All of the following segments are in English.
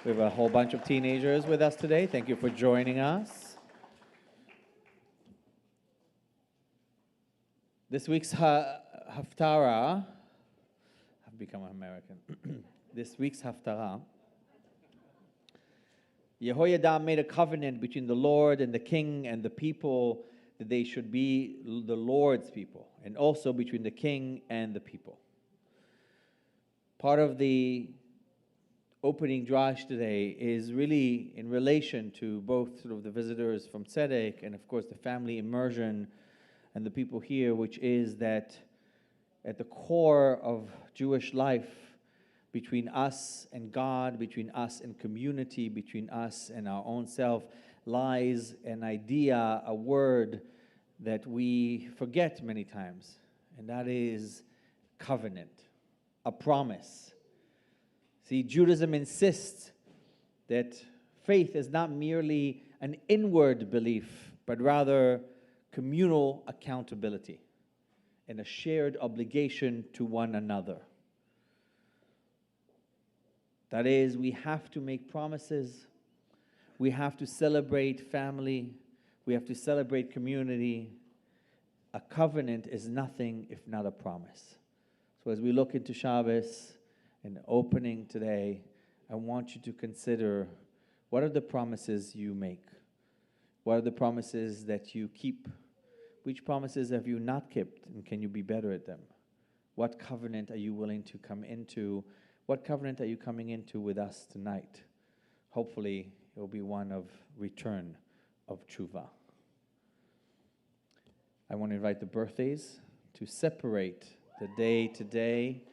We have a whole bunch of teenagers with us today. Thank you for joining us. This week's Haftarah, I've become American. This week's Haftarah, Yehoiada made a covenant between the Lord and the king and the people that they should be the Lord's people, and also between the king and the people. Part of the opening drash today is really in relation to both sort of the visitors from Tzedek and of course the family immersion and the people here, which is that at the core of Jewish life, between us and God, between us and community, between us and our own self, lies an idea, a word that we forget many times, and that is covenant, a promise. See, Judaism insists that faith is not merely an inward belief, but rather communal accountability and a shared obligation to one another. That is, we have to make promises, we have to celebrate family, we have to celebrate community. A covenant is nothing if not a promise. So as we look into Shabbos and opening today, I want you to consider, what are the promises you make? What are the promises that you keep? Which promises have you not kept, and can you be better at them? What covenant are you willing to come into? What covenant are you coming into with us tonight? Hopefully, it will be one of return of tshuva. I want to invite the birthdays to separate the day today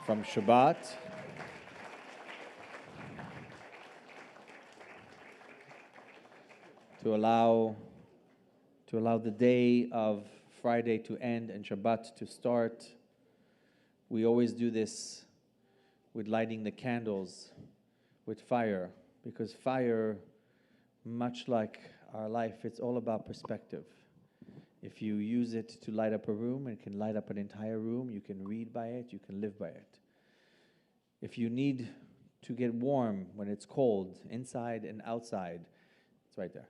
from Shabbat. To allow the day of Friday to end and Shabbat to start. We always do this with lighting the candles with fire, because fire, much like our life, it's all about perspective. If you use it to light up a room, it can light up an entire room. You can read by it, you can live by it. If you need to get warm when it's cold, inside and outside, it's right there.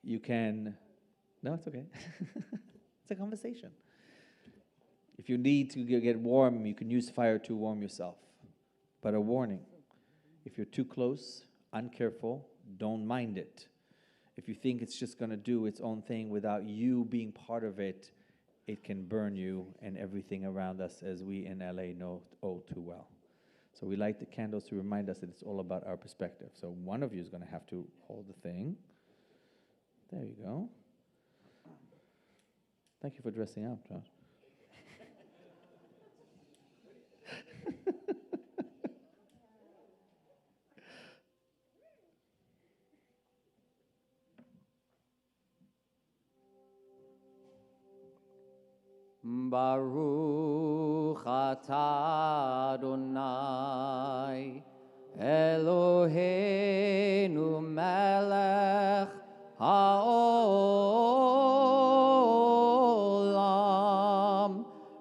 You can, no, it's okay. It's a conversation. If you need to get warm, you can use fire to warm yourself. But a warning, if you're too close, uncareful, don't mind it. If you think it's just going to do its own thing without you being part of it, it can burn you and everything around us, as we in LA know all too well. So we light the candles to remind us that it's all about our perspective. So one of you is going to have to hold the thing. There you go. Thank you for dressing up, Josh. Baruch atah Adonai Eloheinu melech haolam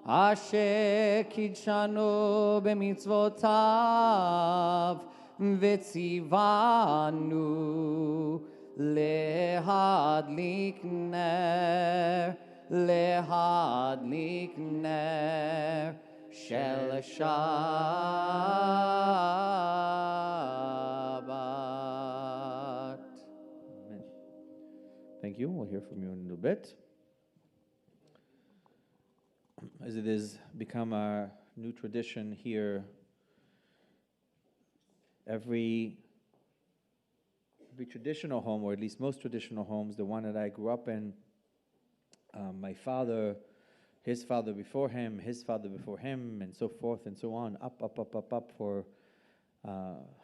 asher kidshanu b'mitzvotav v'tzivanu lehadlik ner Lehadlik ner shel Shabbat. Amen. Thank you. We'll hear from you in a little bit. As it has become our new tradition here, every traditional home, or at least most traditional homes, the one that I grew up in, my father, his father before him, his father before him, and so forth and so on, up for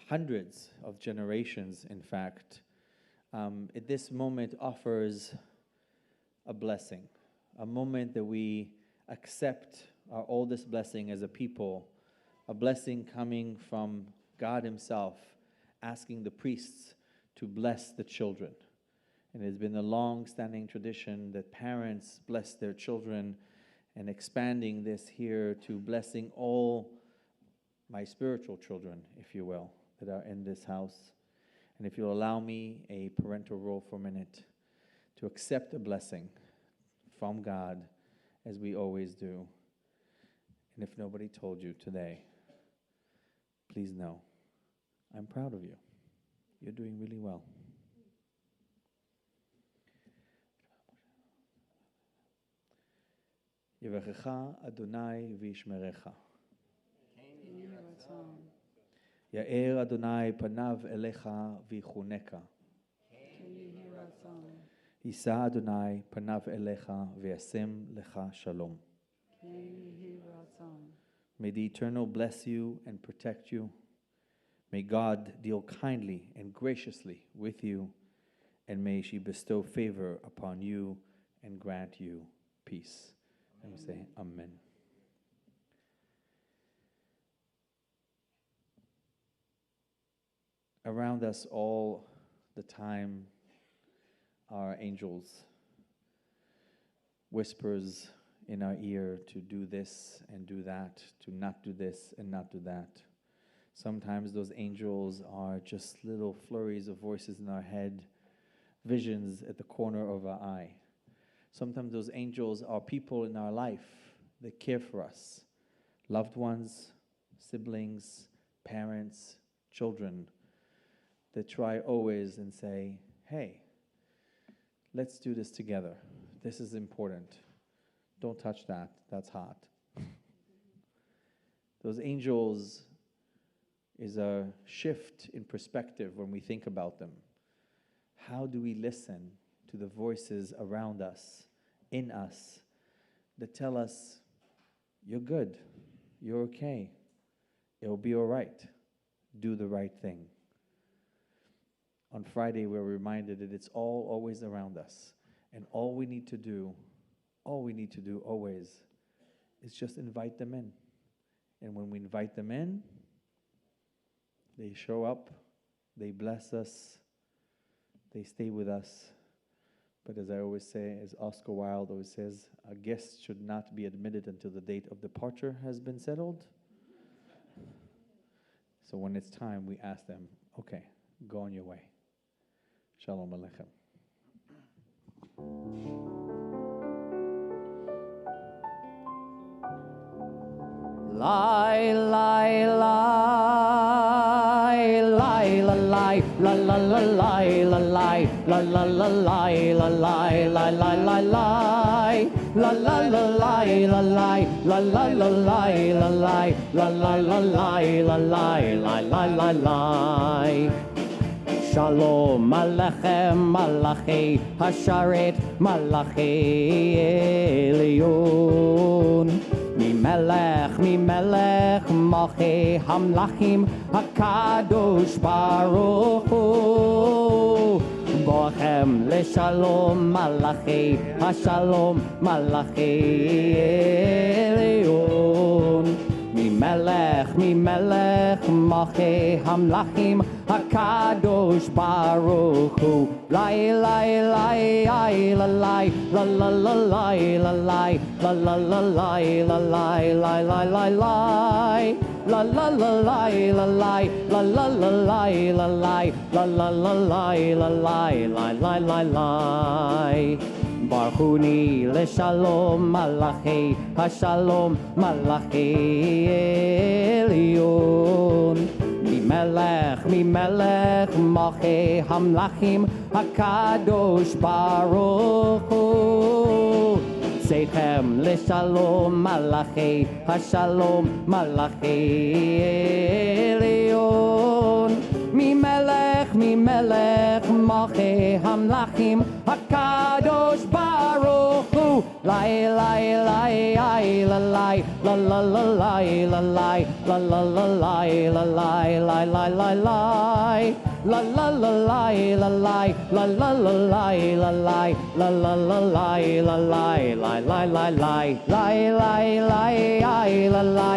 hundreds of generations, in fact, at this moment offers a blessing, a moment that we accept our oldest blessing as a people, a blessing coming from God himself, asking the priests to bless the children. And it has been a long-standing tradition that parents bless their children, and expanding this here to blessing all my spiritual children, if you will, that are in this house. And if you'll allow me a parental role for a minute to accept a blessing from God, as we always do. And if nobody told you today, please know, I'm proud of you. You're doing really well. Yevachecha Adonai v'yishmerecha. Ya'er Adonai panav elecha v'yichuneka. Yisa Adonai panav elecha v'yasem lecha shalom. May the Eternal bless you and protect you. May God deal kindly and graciously with you, and may she bestow favor upon you and grant you peace. And we say, Amen. Around us all the time are angels, whispers in our ear to do this and do that, to not do this and not do that. Sometimes those angels are just little flurries of voices in our head, visions at the corner of our eye. Sometimes those angels are people in our life that care for us, loved ones, siblings, parents, children, that try always and say, hey, let's do this together. This is important. Don't touch that. That's hot. Those angels is a shift in perspective when we think about them. How do we listen to the voices around us, in us, that tell us, you're good, you're okay, it'll be all right, do the right thing. On Friday, we're reminded that it's all always around us, and all we need to do always is just invite them in. And when we invite them in, they show up, they bless us, they stay with us. But as I always say, as Oscar Wilde always says, a guest should not be admitted until the date of departure has been settled. So when it's time, we ask them, okay, go on your way. Shalom Aleichem. Lie, lie, lie, lie, la, lie, la, la, la, lie, la, lie, la, la, la, lie, la, lie, la, lie, la, lie, la, la, la, lie, la, lie, la, la, la, lie, la, lie, la, la, la, lie, la, lie, la, lie, la, lie. Shalom Alechem Malachi Hasharet Malachi Elyon Mimelech Malchi Hamlachim HaKadosh Baruch Hu Bochem LeShalom Malachi Hashalom Malachi Elyon Mimelech Malchi Hamlachim HaKadosh Baruch Hu Lai lai lai ai la lai la la la lai la lai la la la lai la lai lai lai lai lai la la la lai la lai la la la lai la lai la la la lai la lai lai lai lai lai Barchuni LeShalom Malachi HaShalom Malachi Elyon Mimelech Malchi Hamlachim HaKadosh Baruch Hu Seichem LeShalom Malachi HaShalom Malachi Elyon Mimelech Malchi Hamlachim HaKadosh Baruch Hu Lai lai lai ai la lai la la la lai la lai la la la lai la lai lai lai lai lai la la la lai la lai la la la lai la lai la la la lai la lai lai lai lai lai lai lai lai ai la lai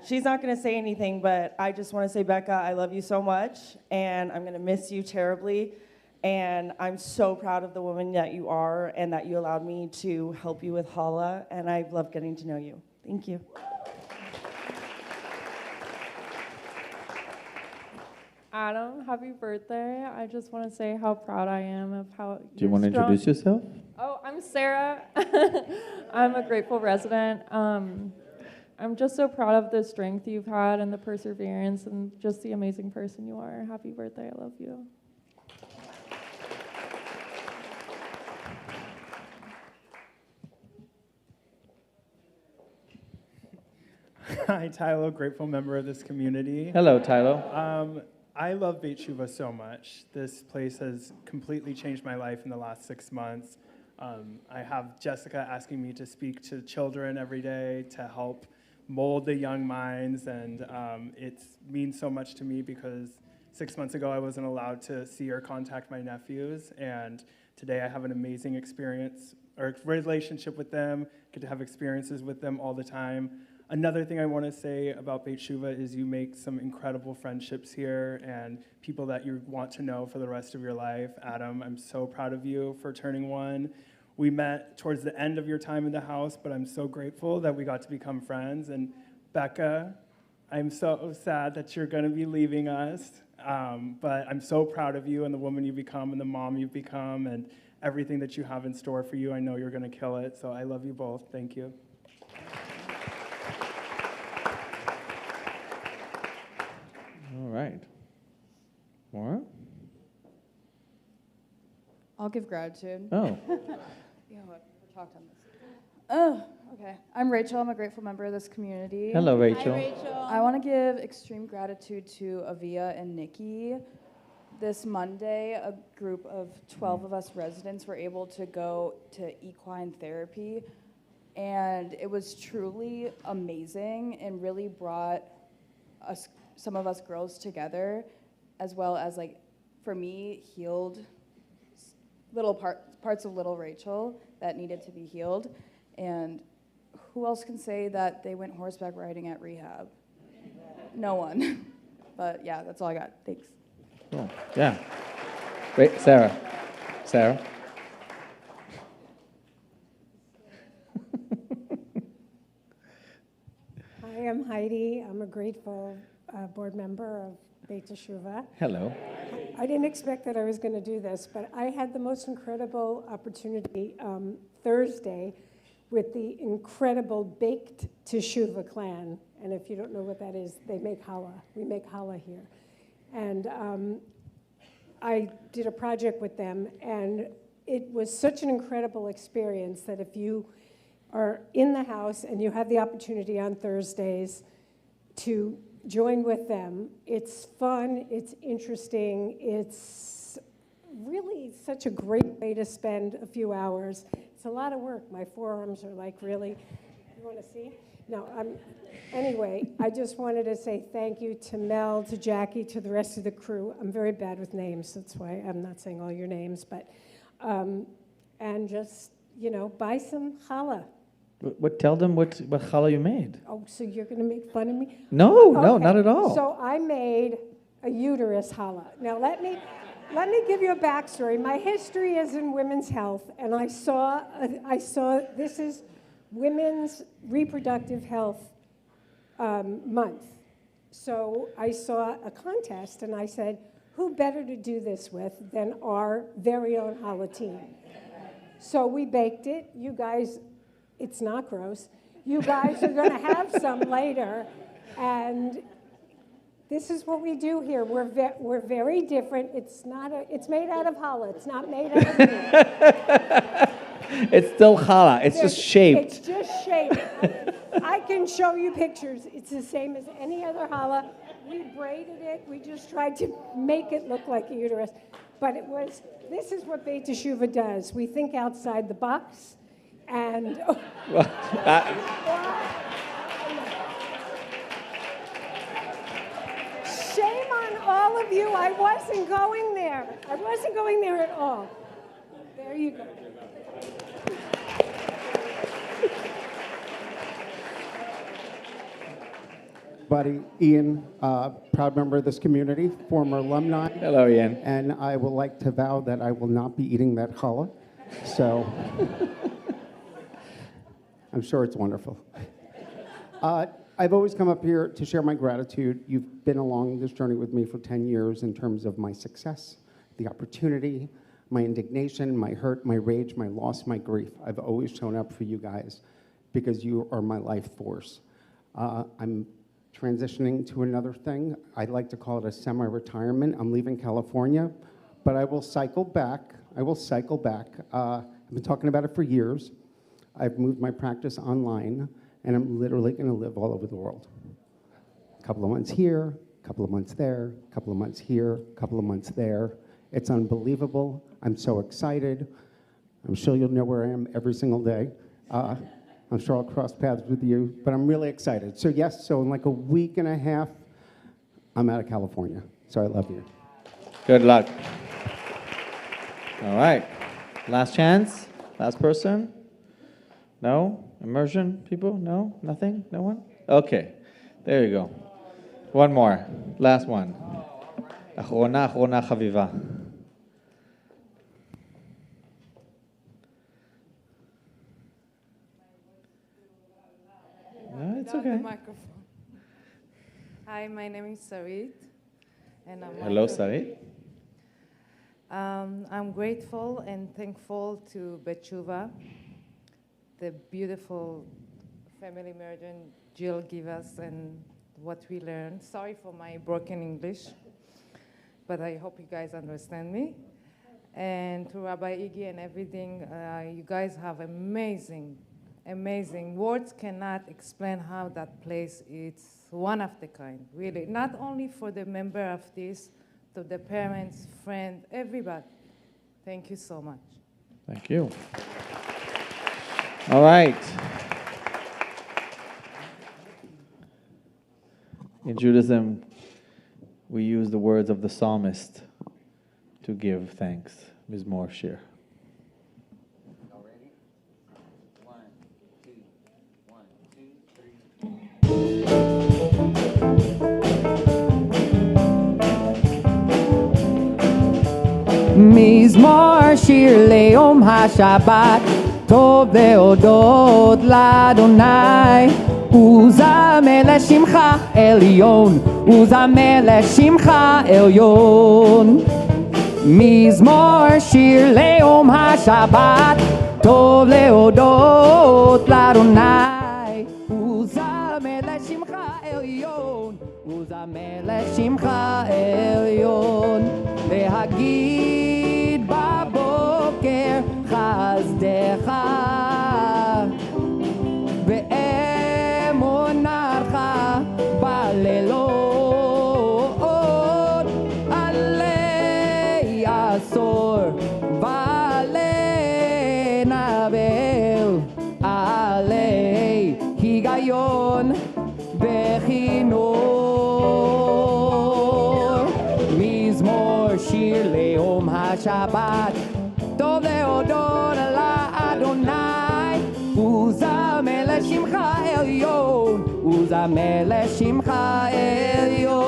She's not going to say anything, but I just want to say, Becca, I love you so much, and I'm going to miss you terribly. And I'm so proud of the woman that you are and that you allowed me to help you with Hala, and I've loved getting to know you. Thank you. Adam, happy birthday. I just want to say how proud I am of how Do you want to introduce yourself? Oh, I'm Sarah. I'm a grateful resident. I'm just so proud of the strength you've had and the perseverance and just the amazing person you are. Happy birthday. I love you. Hi, Tylo, grateful member of this community. Hello, Tylo. I love Beit Shuva so much. This place has completely changed my life in the last 6 months. I have Jessica asking me to speak to children every day to help mold the young minds, and it means so much to me because 6 months ago I wasn't allowed to see or contact my nephews, and today I have an amazing experience or relationship with them, get to have experiences with them all the time. Another thing I want to say about Beit Shuva is you make some incredible friendships here and people that you want to know for the rest of your life. Adam, I'm so proud of you for turning 1. We met towards the end of your time in the house, but I'm so grateful that we got to become friends. And Becca, I'm so sad that you're going to be leaving us, but I'm so proud of you and the woman you've become and the mom you've become and everything that you have in store for you. I know you're going to kill it, so I love you both. Thank you. All right. More? I'll give gratitude. Oh. Yeah, we talked on this. Oh, okay. I'm Rachel. I'm a grateful member of this community. Hello, Rachel. Hi, Rachel. I want to give extreme gratitude to Avia and Nikki. This Monday, a group of 12 of us residents were able to go to equine therapy, and it was truly amazing and really brought us, some of us girls together, as well as, like, for me, healed little parts of little Rachel that needed to be healed. And who else can say that they went horseback riding at rehab? No one. But yeah, that's all I got. Thanks. Cool. Yeah. Great. Sarah. Sarah. Hi, I'm Heidi. I'm a grateful board member of Beit Teshuvah. Hello. I didn't expect that I was going to do this, but I had the most incredible opportunity Thursday with the incredible Baked Teshuvah clan. And if you don't know what that is, they make challah. We make challah here. And I did a project with them, and it was such an incredible experience that if you are in the house and you have the opportunity on Thursdays to join with them, it's fun, it's interesting, it's really such a great way to spend a few hours. It's a lot of work. My forearms are like really, you want to see? No, anyway, I just wanted to say thank you to Mel, to Jackie, to the rest of the crew. I'm very bad with names, that's why I'm not saying all your names, but, and just, buy some challah. Tell them what challah you made. Oh, so you're going to make fun of me? No, Okay. no, not at all. So I made a uterus challah. Now let me give you a backstory. My history is in women's health, and I saw this is Women's Reproductive Health Month. So I saw a contest, and I said, who better to do this with than our very own challah team? So we baked it. You guys, it's not gross. You guys are going to have some later, and this is what we do here. We're very different. It's made out of challah. It's not made out of meat. It's still challah. It's just shaped. It's just shaped. I can show you pictures. It's the same as any other challah. We braided it. We just tried to make it look like a uterus. But this is what Beit Teshuvah does. We think outside the box, and shame on all of you. I wasn't going there. I wasn't going there at all. There you go. everybody. Ian, proud member of this community, former alumni. Hello, Ian. And I would like to vow that I will not be eating that challah. So I'm sure it's wonderful. I've always come up here to share my gratitude. You've been along this journey with me for 10 years in terms of my success, the opportunity, my indignation, my hurt, my rage, my loss, my grief. I've always shown up for you guys because you are my life force. I'm transitioning to another thing. I like to call it a semi-retirement. I'm leaving California, but I will cycle back. I've been talking about it for years. I've moved my practice online, and I'm literally going to live all over the world. A couple of months here, a couple of months there, a couple of months here, a couple of months there. It's unbelievable. I'm so excited. I'm sure you'll know where I am every single day. I'm sure I'll cross paths with you, but I'm really excited. So yes, so in like a week and a half, I'm out of California. So I love you. Good luck. All right. Last chance. Last person. No? Immersion people? No? Nothing? No one? Okay. There you go. One more. Last one. Achrona chaviva. No, it's okay. Microphone. Hi, my name is Sarit, and Hello, Sarit. I'm grateful and thankful to Betshuva, the beautiful family merger Jill gave us and what we learned. Sorry for my broken English, but I hope you guys understand me. And to Rabbi Iggy and everything, you guys have amazing. Words cannot explain how that place is one of the kind, really. Not only for the member of this, to the parents, friends, everybody. Thank you so much. Thank you. All right. In Judaism, we use the words of the psalmist to give thanks. Mizmor Shir. מזמור שיר ליום השבת, טוב להודות לאדוני, וזמר לשמך עליון, וזמר לשמך עליון. מזמור שיר ליום השבת, טוב להודות לאדוני, וזמר לשמך עליון, וזמר לשמך עליון. להגיד בבוקר חסדך ואמונתך בלילות, עלי עשור ועלי נבל, עלי היגיון בכינור. מזמור שיר ליום השבת, טוב להודות לאדוני, וזמר לשמך עליון, וזמר לשמך עליון.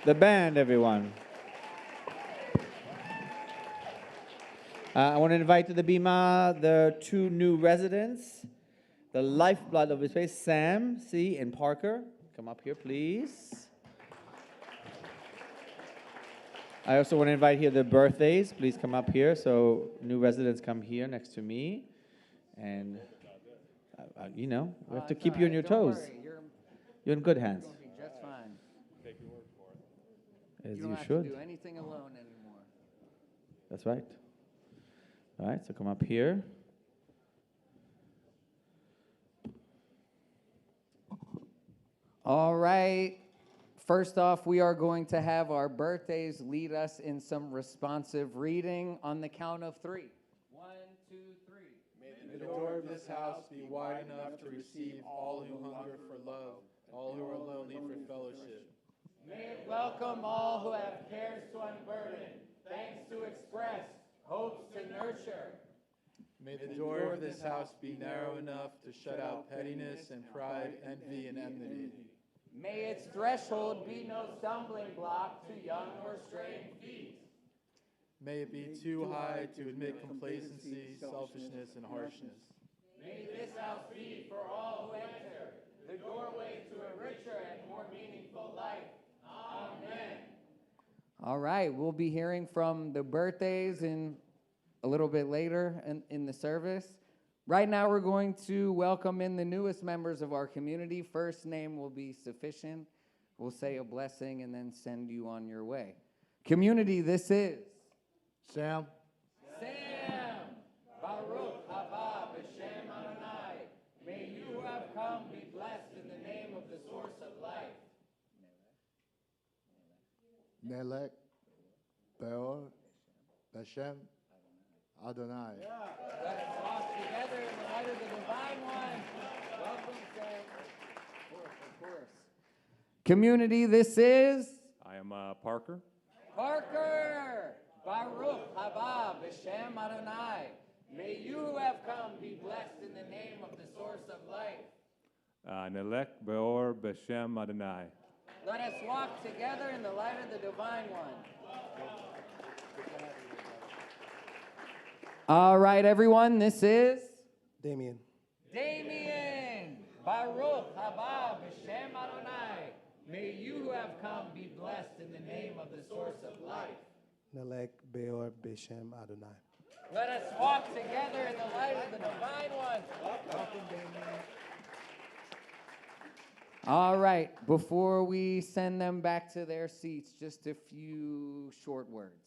The band, everyone. I want to invite to the Bima the two new residents, the lifeblood of this place, Sam, C, and Parker. Come up here, please. I also want to invite here the birthdays. Please come up here. So new residents come here next to me. And, you know, we have to keep you on your toes. You're in good hands. You're going to be just fine. Take your word for it. As You don't you have should. to do anything alone anymore. That's right. All right, so come up here. All right. First off, we are going to have our birthdays lead us in some responsive reading on the count of 3. 1, 2, 3. May the door of this house be wide enough to receive all who hunger for love, all who are lonely for fellowship. May it welcome all who have cares to unburden, thanks to express, hopes to nurture. May the door of this house be narrow enough to shut out pettiness and pride, envy and enmity. May its threshold be no stumbling block to young or straying feet. May it be too high to admit complacency, selfishness, and harshness. May this house be for all who enter, the doorway to a richer and more meaningful life. Amen. All right, we'll be hearing from the birthdays in a little bit later in the service. Right now, we're going to welcome in the newest members of our community. First name will be sufficient. We'll say a blessing and then send you on your way. Community, this is Sam. Sam. Baruch haba b'shem Adonai. May you who have come be blessed in the name of the source of life. Nelek. Beor. Beshem. Adonai. Let us walk together in the light of the divine one. Welcome, Sam. Of course. Community, this is I am Parker. Parker. Baruch haba b'shem Adonai. May you who have come be blessed in the name of the source of life. Nelek Beor Beshem Adonai. Let us walk together in the light of the divine one. All right, everyone, this is Damien. Damien. Baruch haba b'shem Adonai. May you who have come be blessed in the name of the source of life. Nelek Beor Beshem Adonai. Let us walk together in the light of the divine one. Welcome, Damien. All right, before we send them back to their seats, just a few short words.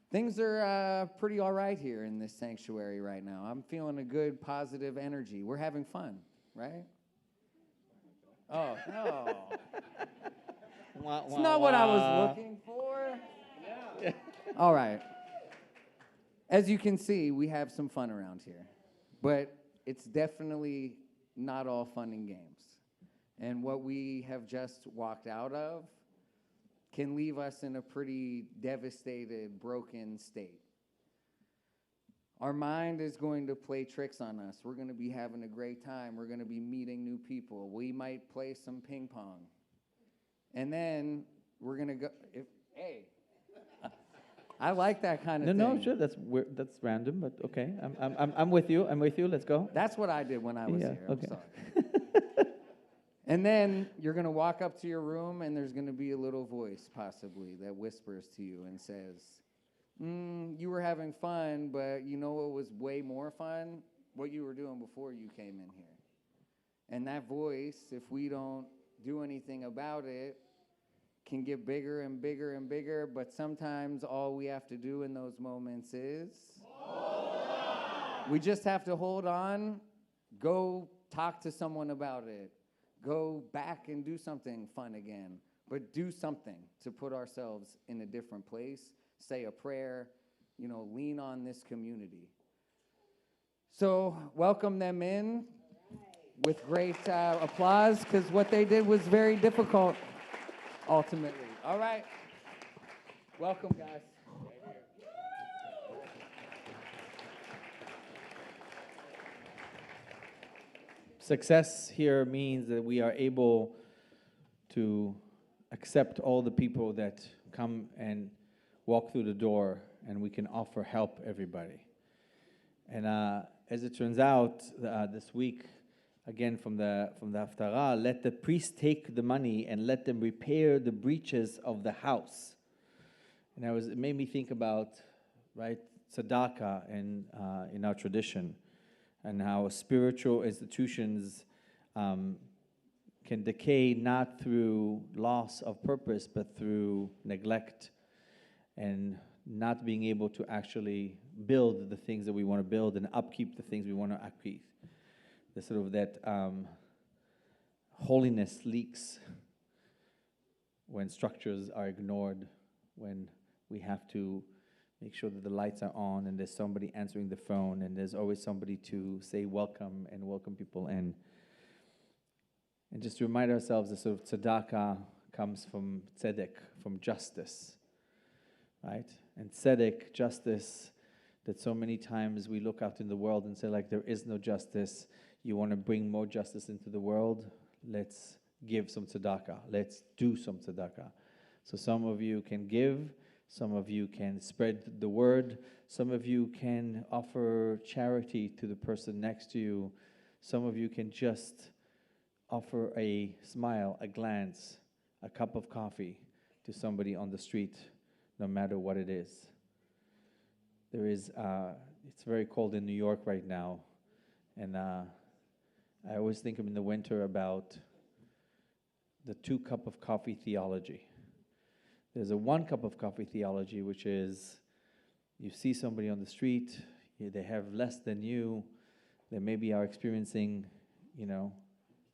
Things are pretty all right here in this sanctuary right now. I'm feeling a good, positive energy. We're having fun, right? Oh, no. It's not what I was looking for. Yeah. All right. As you can see, we have some fun around here. But it's definitely not all fun and games. And what we have just walked out of can leave us in a pretty devastated, broken state. Our mind is going to play tricks on us. We're going to be having a great time. We're going to be meeting new people. We might play some ping pong. And then we're going to go, hey, I like that kind of thing. No, sure, that's random, but okay. I'm with you. I'm with you. Let's go. That's what I did when I was here. Okay. I'm sorry. And then you're going to walk up to your room, and there's going to be a little voice, possibly, that whispers to you and says, you were having fun, but you know what was way more fun? What you were doing before you came in here. And that voice, if we don't do anything about it, can get bigger and bigger and bigger, but sometimes all we have to do in those moments is we just have to hold on, go talk to someone about it, go back and do something fun again, but do something to put ourselves in a different place, say a prayer, lean on this community. So welcome them in with great applause, because what they did was very difficult, ultimately. All right. Welcome, guys. Success here means that we are able to accept all the people that come and walk through the door, and we can offer help everybody. And as it turns out, this week, again from the Haftarah, let the priest take the money and let them repair the breaches of the house. And it made me think about, right, tzedakah in our tradition, and how spiritual institutions can decay not through loss of purpose, but through neglect and not being able to actually build the things that we want to build and upkeep the things we want to upkeep. The sort of that holiness leaks when structures are ignored, when we have to make sure that the lights are on and there's somebody answering the phone and there's always somebody to say welcome and welcome people in. And just to remind ourselves that sort of tzedakah comes from tzedek, from justice, right? And tzedek, justice, that so many times we look out in the world and say, like, there is no justice. You want to bring more justice into the world? Let's give some tzedakah. Let's do some tzedakah. So some of you can give, some of you can spread the word, some of you can offer charity to the person next to you, some of you can just offer a smile, a glance, a cup of coffee to somebody on the street, no matter what it is. There is, it's very cold in New York right now, and I always think in the winter about the 2 cup of coffee theology. There's a 1 cup of coffee theology, which is you see somebody on the street, they have less than you, they maybe are experiencing,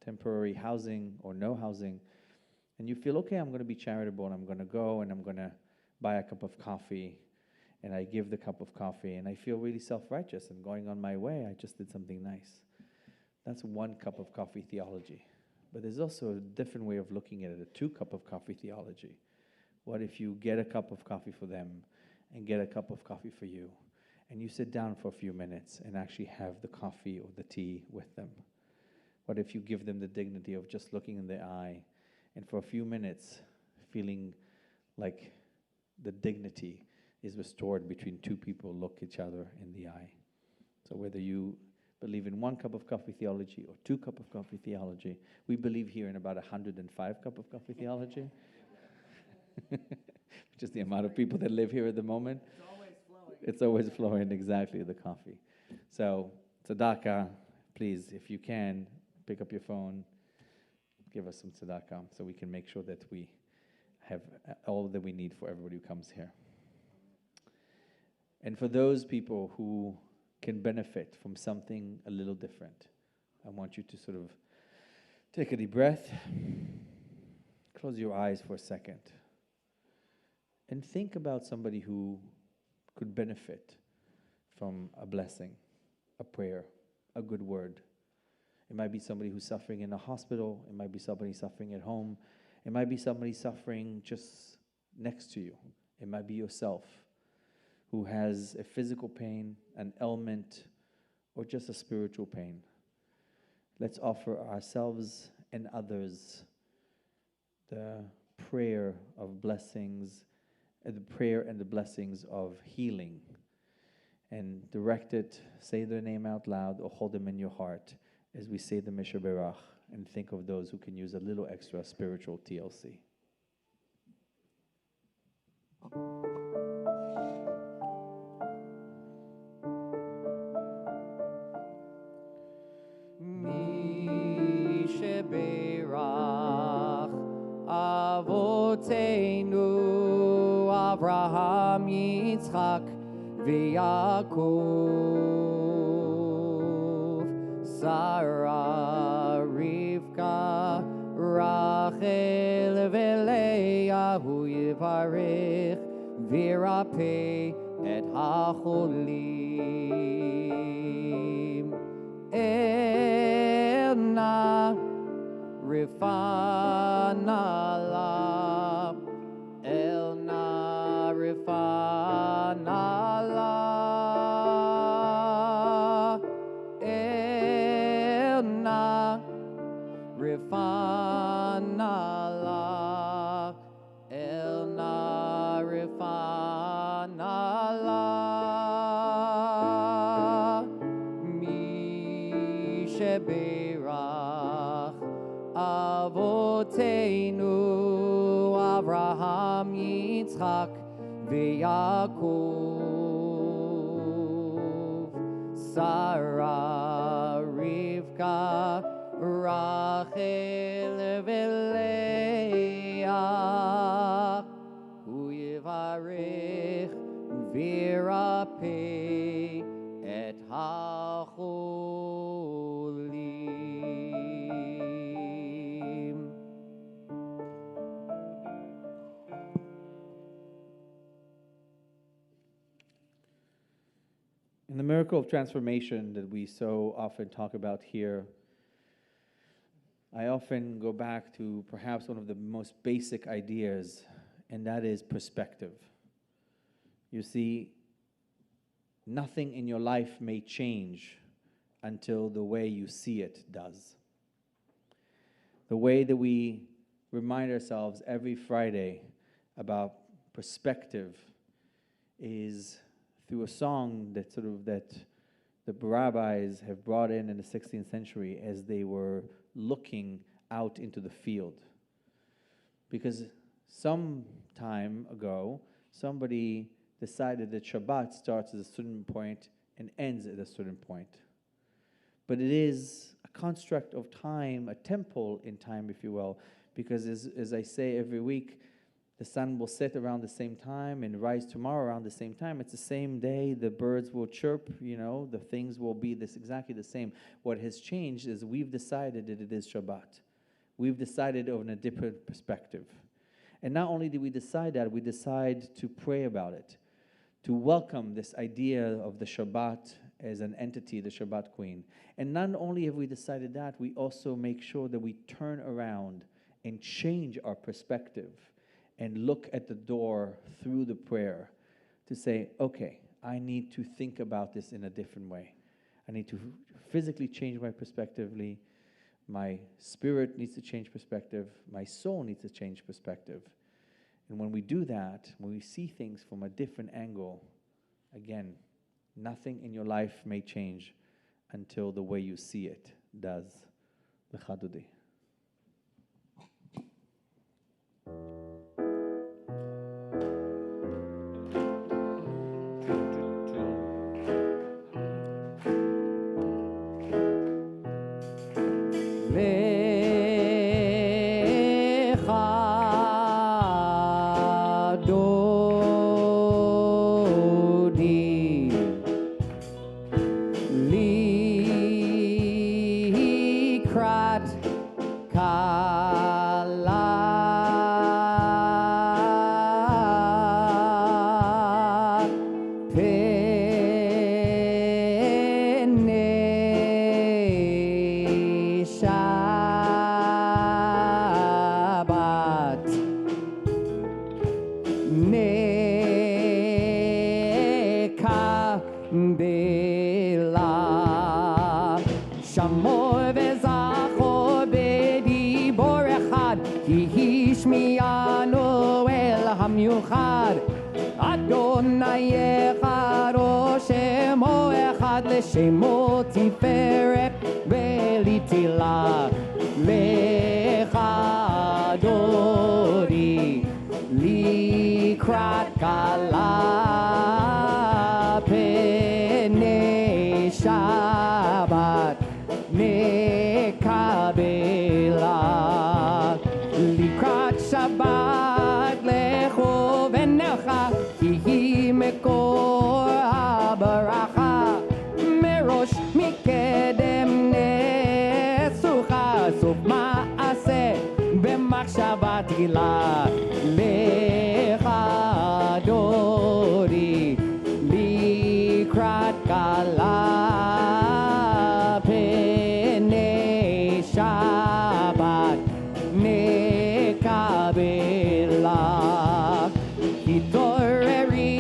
temporary housing or no housing, and you feel, okay, I'm going to be charitable, and I'm going to go and I'm going to buy a cup of coffee, and I give the cup of coffee, and I feel really self-righteous and going on my way. I just did something nice. That's 1 cup of coffee theology. But there's also a different way of looking at it, a 2 cup of coffee theology. What if you get a cup of coffee for them and get a cup of coffee for you, and you sit down for a few minutes and actually have the coffee or the tea with them? What if you give them the dignity of just looking in their eye and for a few minutes feeling like the dignity is restored between 2 people look each other in the eye? So whether you believe in 1 cup of coffee theology or 2 cup of coffee theology, we believe here in about 105 cup of coffee theology, which is the amount of people that live here at the moment. It's always flowing. It's always flowing, exactly, the coffee. So tzedakah, please, if you can, pick up your phone, give us some tzedakah so we can make sure that we have all that we need for everybody who comes here. And for those people who can benefit from something a little different, I want you to sort of take a deep breath, close your eyes for a second, and think about somebody who could benefit from a blessing, a prayer, a good word. It might be somebody who's suffering in a hospital. It might be somebody suffering at home. It might be somebody suffering just next to you. It might be yourself who has a physical pain, an ailment, or just a spiritual pain. Let's offer ourselves and others the prayer of blessings, the prayer and the blessings of healing. And direct it, say their name out loud, or hold them in your heart as we say the Misha Berach and think of those who can use a little extra spiritual TLC. Misha Berach Avotenu Avraham Yitzchak V'Yakov Sarah, Rivka, Rachel, V'Leah, Hu Yivarech, V'Yirapeh et HaCholim. Elna, Rifana la, Elna, Rifana la. Rifana la אבותינו, אברהם, יצחק ויעקב, שרה, רבקה, רחל ולאה, הוא יברך וירפא את החולים. In the miracle of transformation that we so often talk about here, I often go back to perhaps one of the most basic ideas, and that is perspective. You see, nothing in your life may change until the way you see it does. The way that we remind ourselves every Friday about perspective is through a song that the rabbis have brought in the 16th century as they were looking out into the field. Because some time ago, somebody decided that Shabbat starts at a certain point and ends at a certain point. But it is a construct of time, a temple in time, if you will, because as I say every week, the sun will set around the same time and rise tomorrow around the same time. It's the same day. The birds will chirp, the things will be exactly the same. What has changed is we've decided that it is Shabbat. We've decided on a different perspective. And not only do we decide that, we decide to pray about it, to welcome this idea of the Shabbat as an entity, the Shabbat Queen. And not only have we decided that, we also make sure that we turn around and change our perspective and look at the door through the prayer to say, okay, I need to think about this in a different way. I need to physically change my perspective. My spirit needs to change perspective. My soul needs to change perspective. And when we do that, when we see things from a different angle, again, nothing in your life may change until the way you see it does. L'chadudi. לשמו תפארת ולתהילה לך אדוני לקראת כלה פני שבת נקבלה לקראת שבת לכו ונלכה כי היא מקור הברכה מראש מקדם נסוכה סוף מעשה במחשבה תחילה לך אדוני לקראת כלה פני שבת נקבלה התעוררי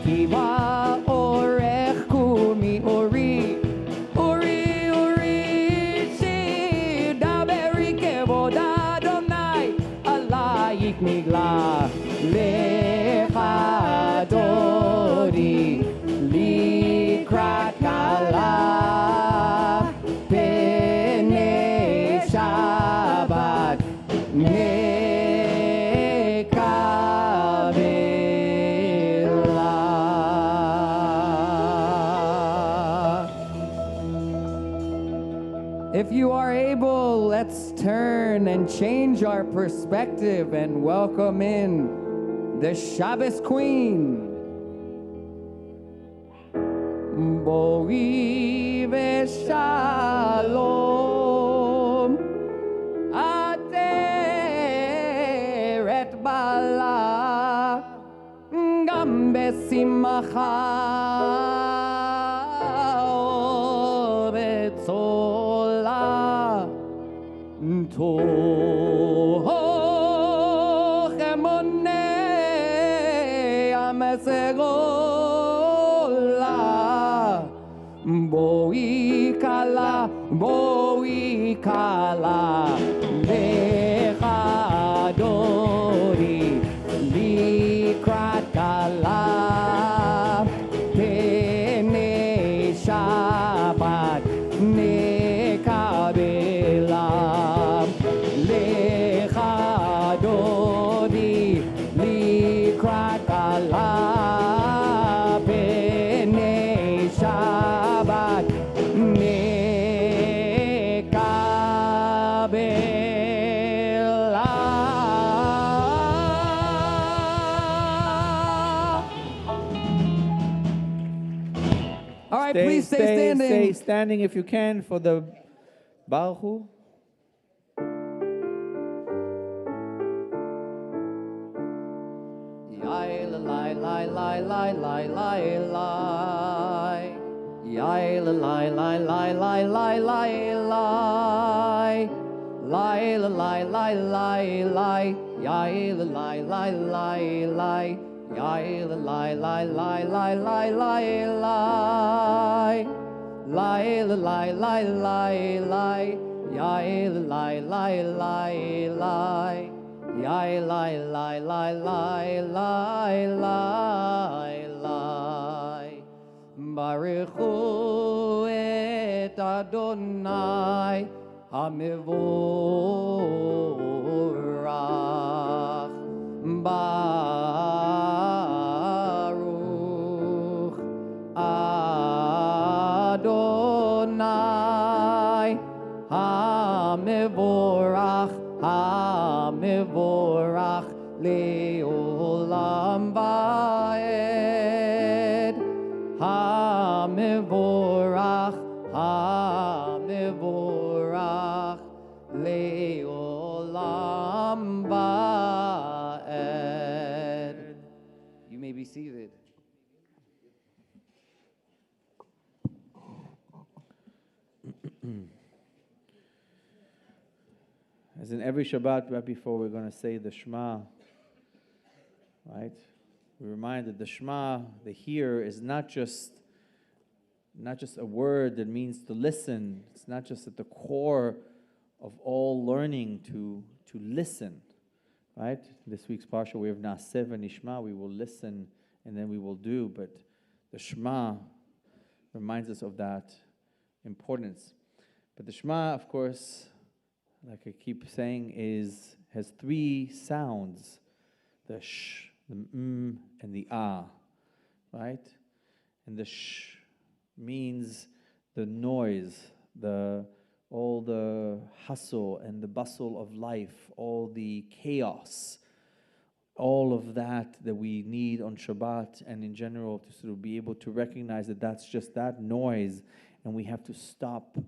כי בא אורך קומי אורי שידברי כבוד אדוני If you are able, let's turn and change our perspective and welcome in the Shabbos Queen. Boi v'shalom ateret bala gam besimcha betzola toch emonei amesegola boi kala lechadori likrat kala pene Shabbat nekabela lechadori likrat kala pene Shabbat All right, please stay standing. Stay standing if you can for the Baruch Hu. Yai la lai lai lai lai lai lai lai. Yai la lai lai lai lai lai lai lai. Lai la lai lai lai lai. Yai la lai lai lai lai. Yai la lai lai lai lai lai lai lai. Lai la lai lai lai lai. Yai la lai lai lai lai. Yai lai lai lai lai lai lai lai. Baruch hu et Adonai hamevorach. Baruch Adonai hamevorach. Hamevorach leolam vaed. Hamevorach, hamevorach leolam vaed. You may be seated. As in every Shabbat, right before we're going to say the Shema, right? We remind that the Shema, the hear, is not just a word that means to listen. It's not just at the core of all learning to listen, right? This week's parsha we have Naaseh v'Nishma. We will listen and then we will do. But the Shema reminds us of that importance. But the Shema, of course, like I keep saying, has three sounds: the sh, the and the ah, right? And the sh means the noise, all the hustle and the bustle of life, all the chaos, all of that we need on Shabbat and in general to sort of be able to recognize that that's just that noise, and we have to stop. And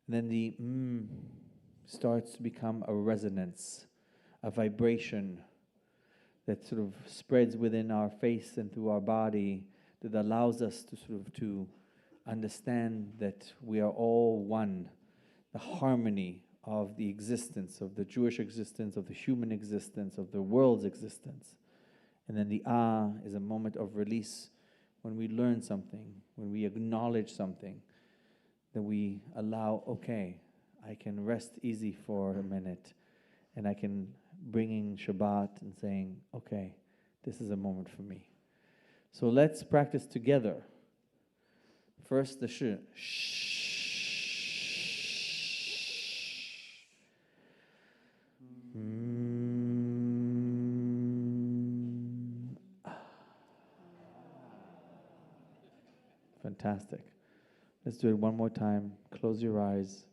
then the starts to become a resonance, a vibration that sort of spreads within our face and through our body, that allows us to sort of to understand that we are all one, the harmony of the existence, of the Jewish existence, of the human existence, of the world's existence. And then the ah is a moment of release when we learn something, when we acknowledge something, that we allow, okay, I can rest easy for a minute, and I can bring in Shabbat and saying, okay, this is a moment for me. So let's practice together. First, the sh. Fantastic. Let's do it one more time. Close your eyes.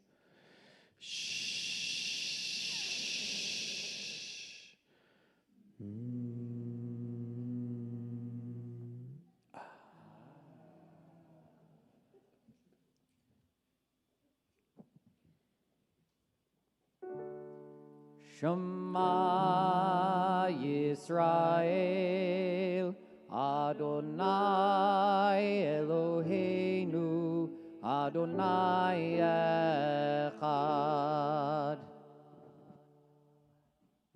Shema Yisrael, Adonai Eloheinu, Adonai Echad.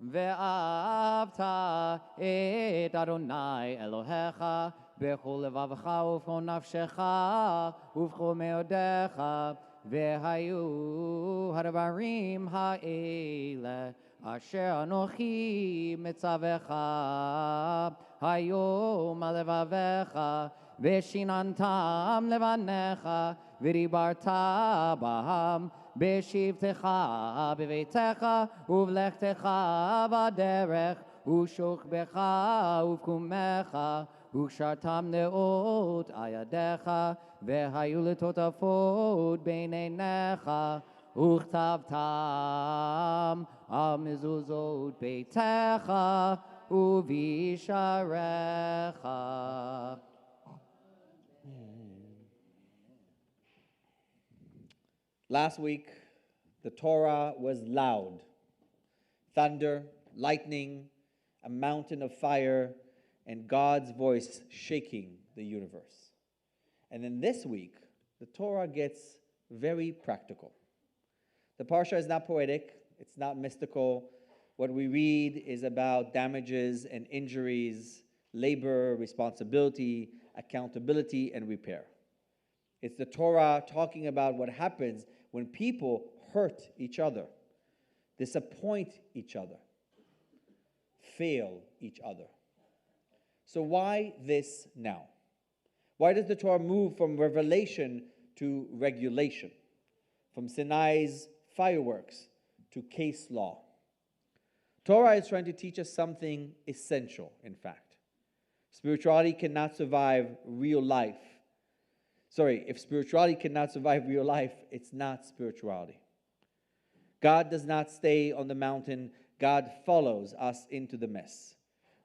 Ve'avta et Adonai Elohecha, bechol levavcha uvchol nafshecha, uvchol meodecha, ve'hayu hadavarim ha'ele, asher anochi mitzavecha, hayom alevavecha, ve'shinantam levanecha, v'dibarta baham, בשבתך בביתך ובלכתך בדרך ושוכבך ובקומך וקשרתם נאות על ידיך והיו לטוטפות בין עיניך וכתבתם על מזוזות ביתך ובשעריך. Last week, the Torah was loud. Thunder, lightning, a mountain of fire, and God's voice shaking the universe. And then this week, the Torah gets very practical. The Parsha is not poetic, it's not mystical. What we read is about damages and injuries, labor, responsibility, accountability, and repair. It's the Torah talking about what happens when people hurt each other, disappoint each other, fail each other. So why this now? Why does the Torah move from revelation to regulation? From Sinai's fireworks to case law? Torah is trying to teach us something essential, in fact. Spirituality cannot survive real life. If spirituality cannot survive real life, it's not spirituality. God does not stay on the mountain. God follows us into the mess.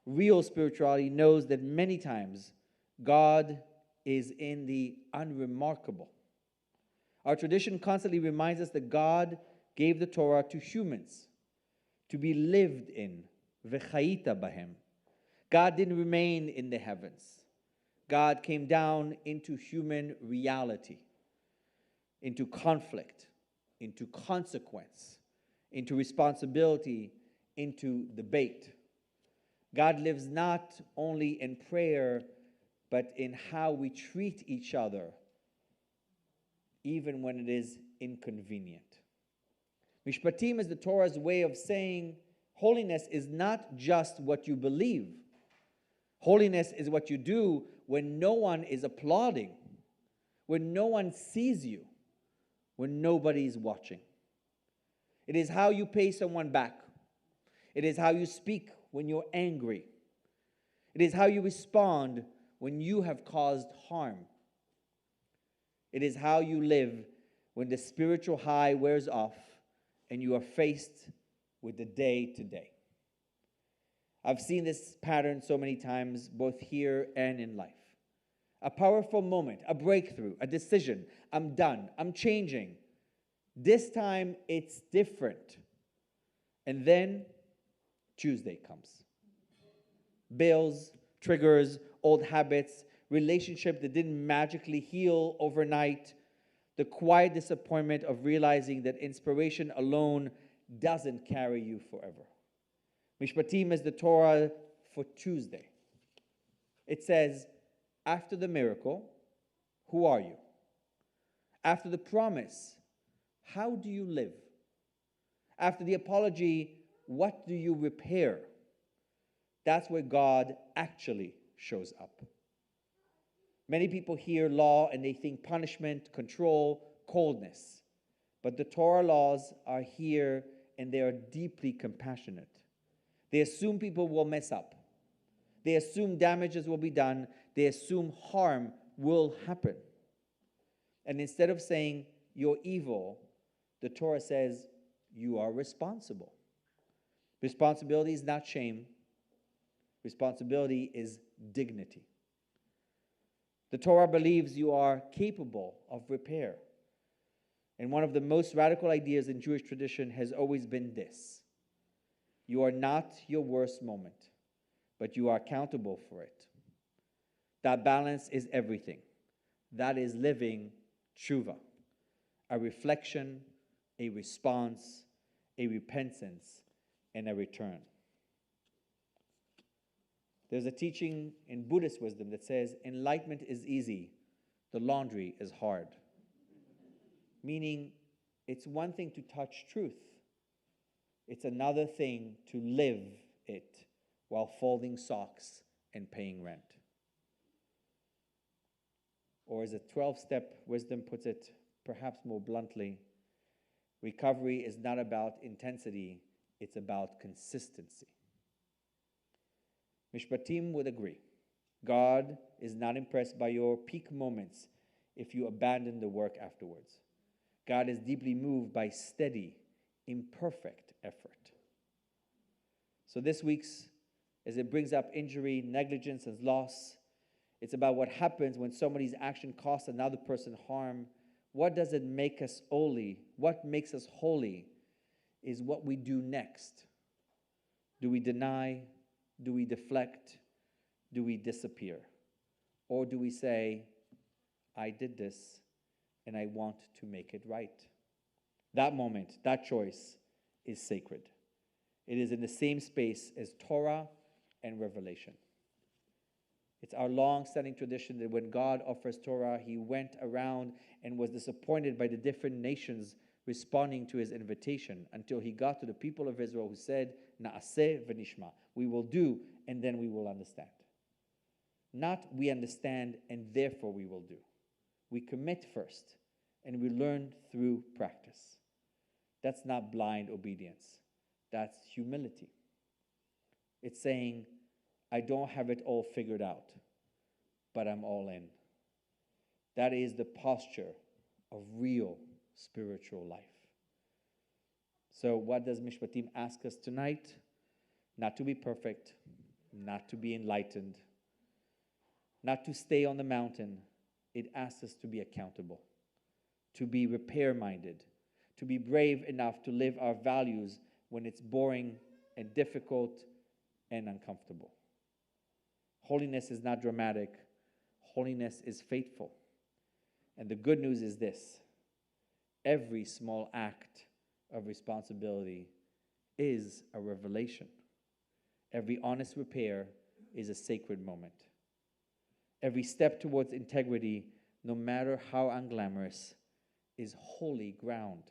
Real spirituality knows that many times God is in the unremarkable. Our tradition constantly reminds us that God gave the Torah to humans to be lived in. V'chayita bahem. God didn't remain in the heavens. God came down into human reality, into conflict, into consequence, into responsibility, into debate. God lives not only in prayer, but in how we treat each other, even when it is inconvenient. Mishpatim is the Torah's way of saying holiness is not just what you believe. Holiness is what you do when no one is applauding, when no one sees you, when nobody is watching. It is how you pay someone back. It is how you speak when you're angry. It is how you respond when you have caused harm. It is how you live when the spiritual high wears off and you are faced with the day-to-day. I've seen this pattern so many times, both here and in life. A powerful moment, a breakthrough, a decision. I'm done. I'm changing. This time it's different. And then Tuesday comes. Bills, triggers, old habits, relationship that didn't magically heal overnight, the quiet disappointment of realizing that inspiration alone doesn't carry you forever. Mishpatim is the Torah for Tuesday. It says, after the miracle, who are you? After the promise, how do you live? After the apology, what do you repair? That's where God actually shows up. Many people hear law and they think punishment, control, coldness. But the Torah laws are here and they are deeply compassionate. They assume people will mess up. They assume damages will be done. They assume harm will happen. And instead of saying, you're evil, the Torah says you are responsible. Responsibility is not shame. Responsibility is dignity. The Torah believes you are capable of repair. And one of the most radical ideas in Jewish tradition has always been this: you are not your worst moment, but you are accountable for it. That balance is everything. That is living tshuva, a reflection, a response, a repentance, and a return. There's a teaching in Buddhist wisdom that says enlightenment is easy, the laundry is hard. Meaning, it's one thing to touch truth. It's another thing to live it while folding socks and paying rent. Or as a 12-step wisdom puts it, perhaps more bluntly, recovery is not about intensity, it's about consistency. Mishpatim would agree. God is not impressed by your peak moments if you abandon the work afterwards. God is deeply moved by steady, imperfect effort. So this week's, as it brings up injury, negligence, and loss, it's about what happens when somebody's action costs another person harm. What does it make us holy? What makes us holy is what we do next. Do we deny? Do we deflect? Do we disappear? Or do we say, I did this and I want to make it right? That moment, that choice is sacred. It is in the same space as Torah and Revelation. It's our long-standing tradition that when God offers Torah, he went around and was disappointed by the different nations responding to his invitation until he got to the people of Israel who said, Na'aseh v'nishma. We will do, and then we will understand. Not we understand, and therefore we will do. We commit first, and we learn through practice. That's not blind obedience. That's humility. It's saying, I don't have it all figured out, but I'm all in. That is the posture of real spiritual life. So what does Mishpatim ask us tonight? Not to be perfect, not to be enlightened, not to stay on the mountain. It asks us to be accountable, to be repair-minded, to be brave enough to live our values when it's boring and difficult and uncomfortable. Holiness is not dramatic. Holiness is faithful. And the good news is this: every small act of responsibility is a revelation. Every honest repair is a sacred moment. Every step towards integrity, no matter how unglamorous, is holy ground.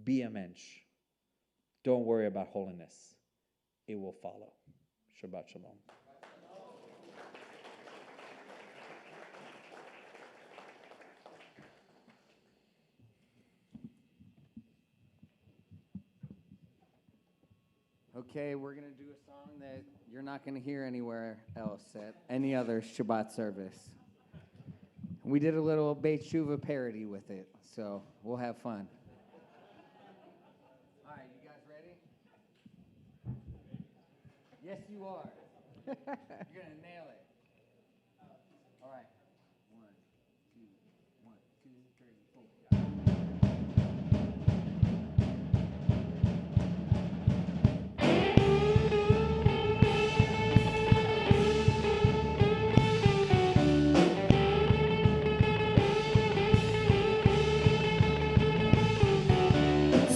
Be a mensch. Don't worry about holiness. It will follow. Shabbat Shalom. Okay, we're going to do a song that you're not going to hear anywhere else at any other Shabbat service. We did a little Beit Shuva parody with it, so we'll have fun. All right, you guys ready? Yes, you are. You're going to nail it. All right. 1, 2, 1, 2, 3, 4.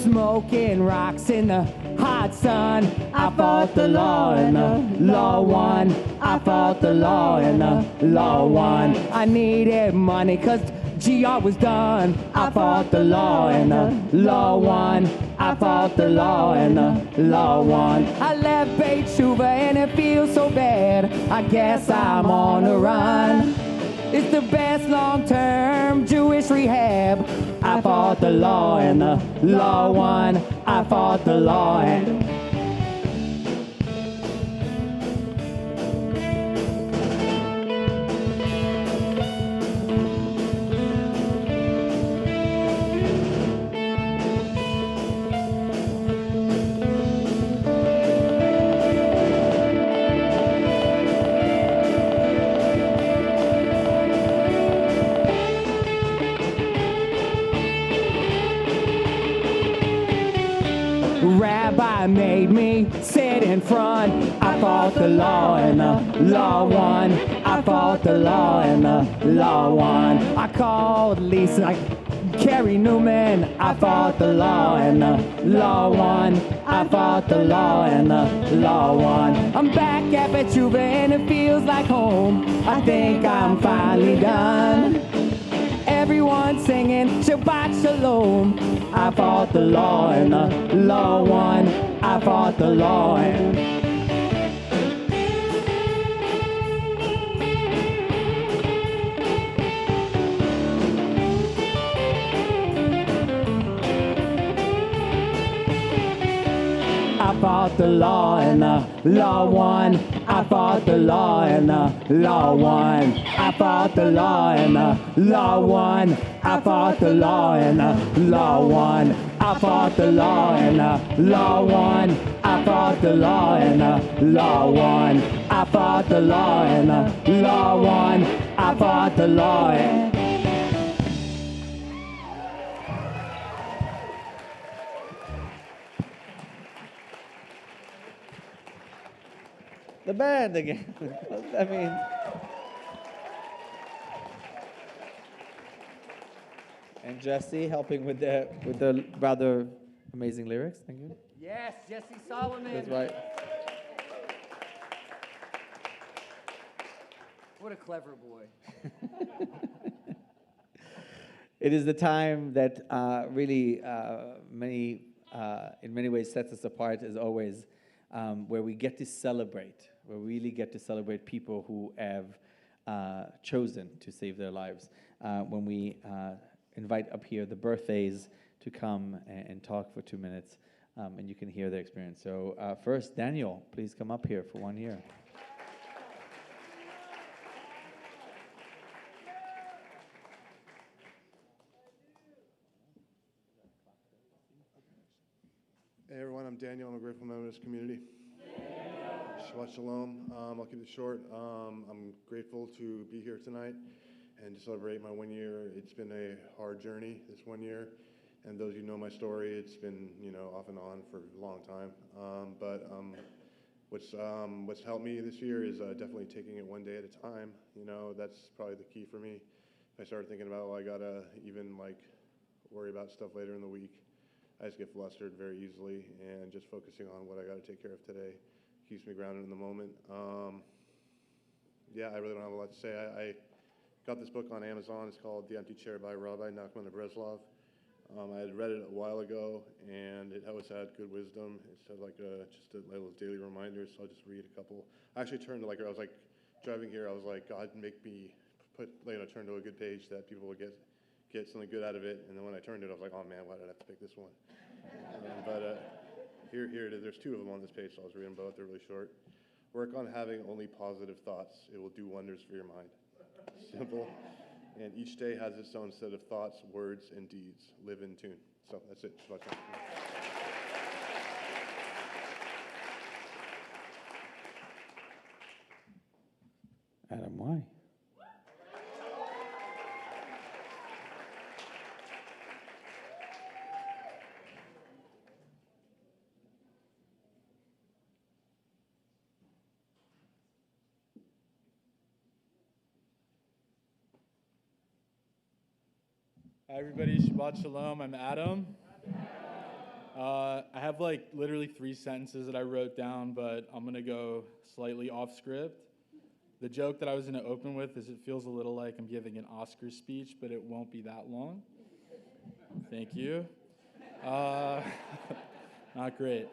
Smoking rocks in the hot sun. I fought the law and the law won. I fought the law and the law won. I needed money 'cause GR was done. I fought the law and the law won. I fought the law and the law won. I left Beit Shuva and it feels so bad. I guess I'm on the run. It's the best long-term Jewish rehab. I fought the law and the law won. I fought the law and... me sit in front. I fought the law and the law won. I fought the law and the law won. I called Lisa, Carrie Newman. I fought the law and the law won. I fought the law and the law won. I'm back at Betchuva and it feels like home. I think I'm finally done. Everyone singing Shabbat Shalom. I fought the law and the law won. I fought the law and I fought the law and the law won. I fought the law and the law won. I fought the law and the law won. I fought the law and the law won. I fought the law and the law won. I fought the law and the law won. I fought the law and the law won. I fought the law and The band again. I mean, and Jesse helping with the rather amazing lyrics. Thank you. yes, Jesse Solomon. That's right. What a clever boy. It is the time that really in many ways sets us apart as always, where we get to celebrate, where we really get to celebrate people who have chosen to save their lives. When we invite up here the birthdays to come and talk for 2 minutes, and you can hear their experience. So first, Daniel, please come up here for 1 year. Hey everyone, I'm Daniel. I'm a grateful member of this community. Shabbat Shalom. I'll keep it short. I'm grateful to be here tonight and to celebrate my 1 year. It's been a hard journey this 1 year, and those of you who know my story, it's been off and on for a long time. But what's helped me this year is definitely taking it one day at a time. That's probably the key for me. If I started thinking about I gotta even worry about stuff later in the week, I just get flustered very easily, and just focusing on what I got to take care of today keeps me grounded in the moment. Yeah, I really don't have a lot to say. I got this book on Amazon. It's called The Empty Chair by Rabbi Nachman of Breslov. I had read it a while ago, and it always had good wisdom. It said just a little daily reminder, so I'll just read a couple. I actually turned to I was driving here. I was like, God, make me turn to a good page that people would get something good out of it. And then when I turned it, I was like, oh man, why did I have to pick this one? Here it is. There's two of them on this page, so I'll just read them both. They're really short. Work on having only positive thoughts. It will do wonders for your mind. Simple. And each day has its own set of thoughts, words, and deeds. Live in tune. So that's it. Adam, why? Hi everybody, Shabbat Shalom, I'm Adam. I have literally 3 sentences that I wrote down, but I'm gonna go slightly off script. The joke that I was gonna open with is it feels a little like I'm giving an Oscar speech, but it won't be that long. Thank you. Not great.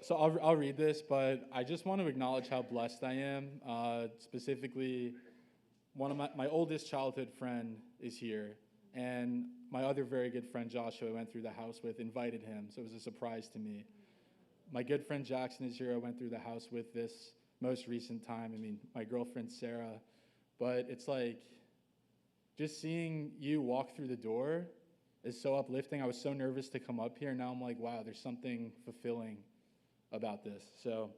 So I'll read this, but I just want to acknowledge how blessed I am. Specifically, one of my oldest childhood friend is here, and my other very good friend Joshua I went through the house with, invited him, so it was a surprise to me. My good friend Jackson is here. I went through the house with this most recent time. My girlfriend Sarah, but it's just seeing you walk through the door is so uplifting. I was so nervous to come up here. Now I'm like, wow, there's something fulfilling about this. So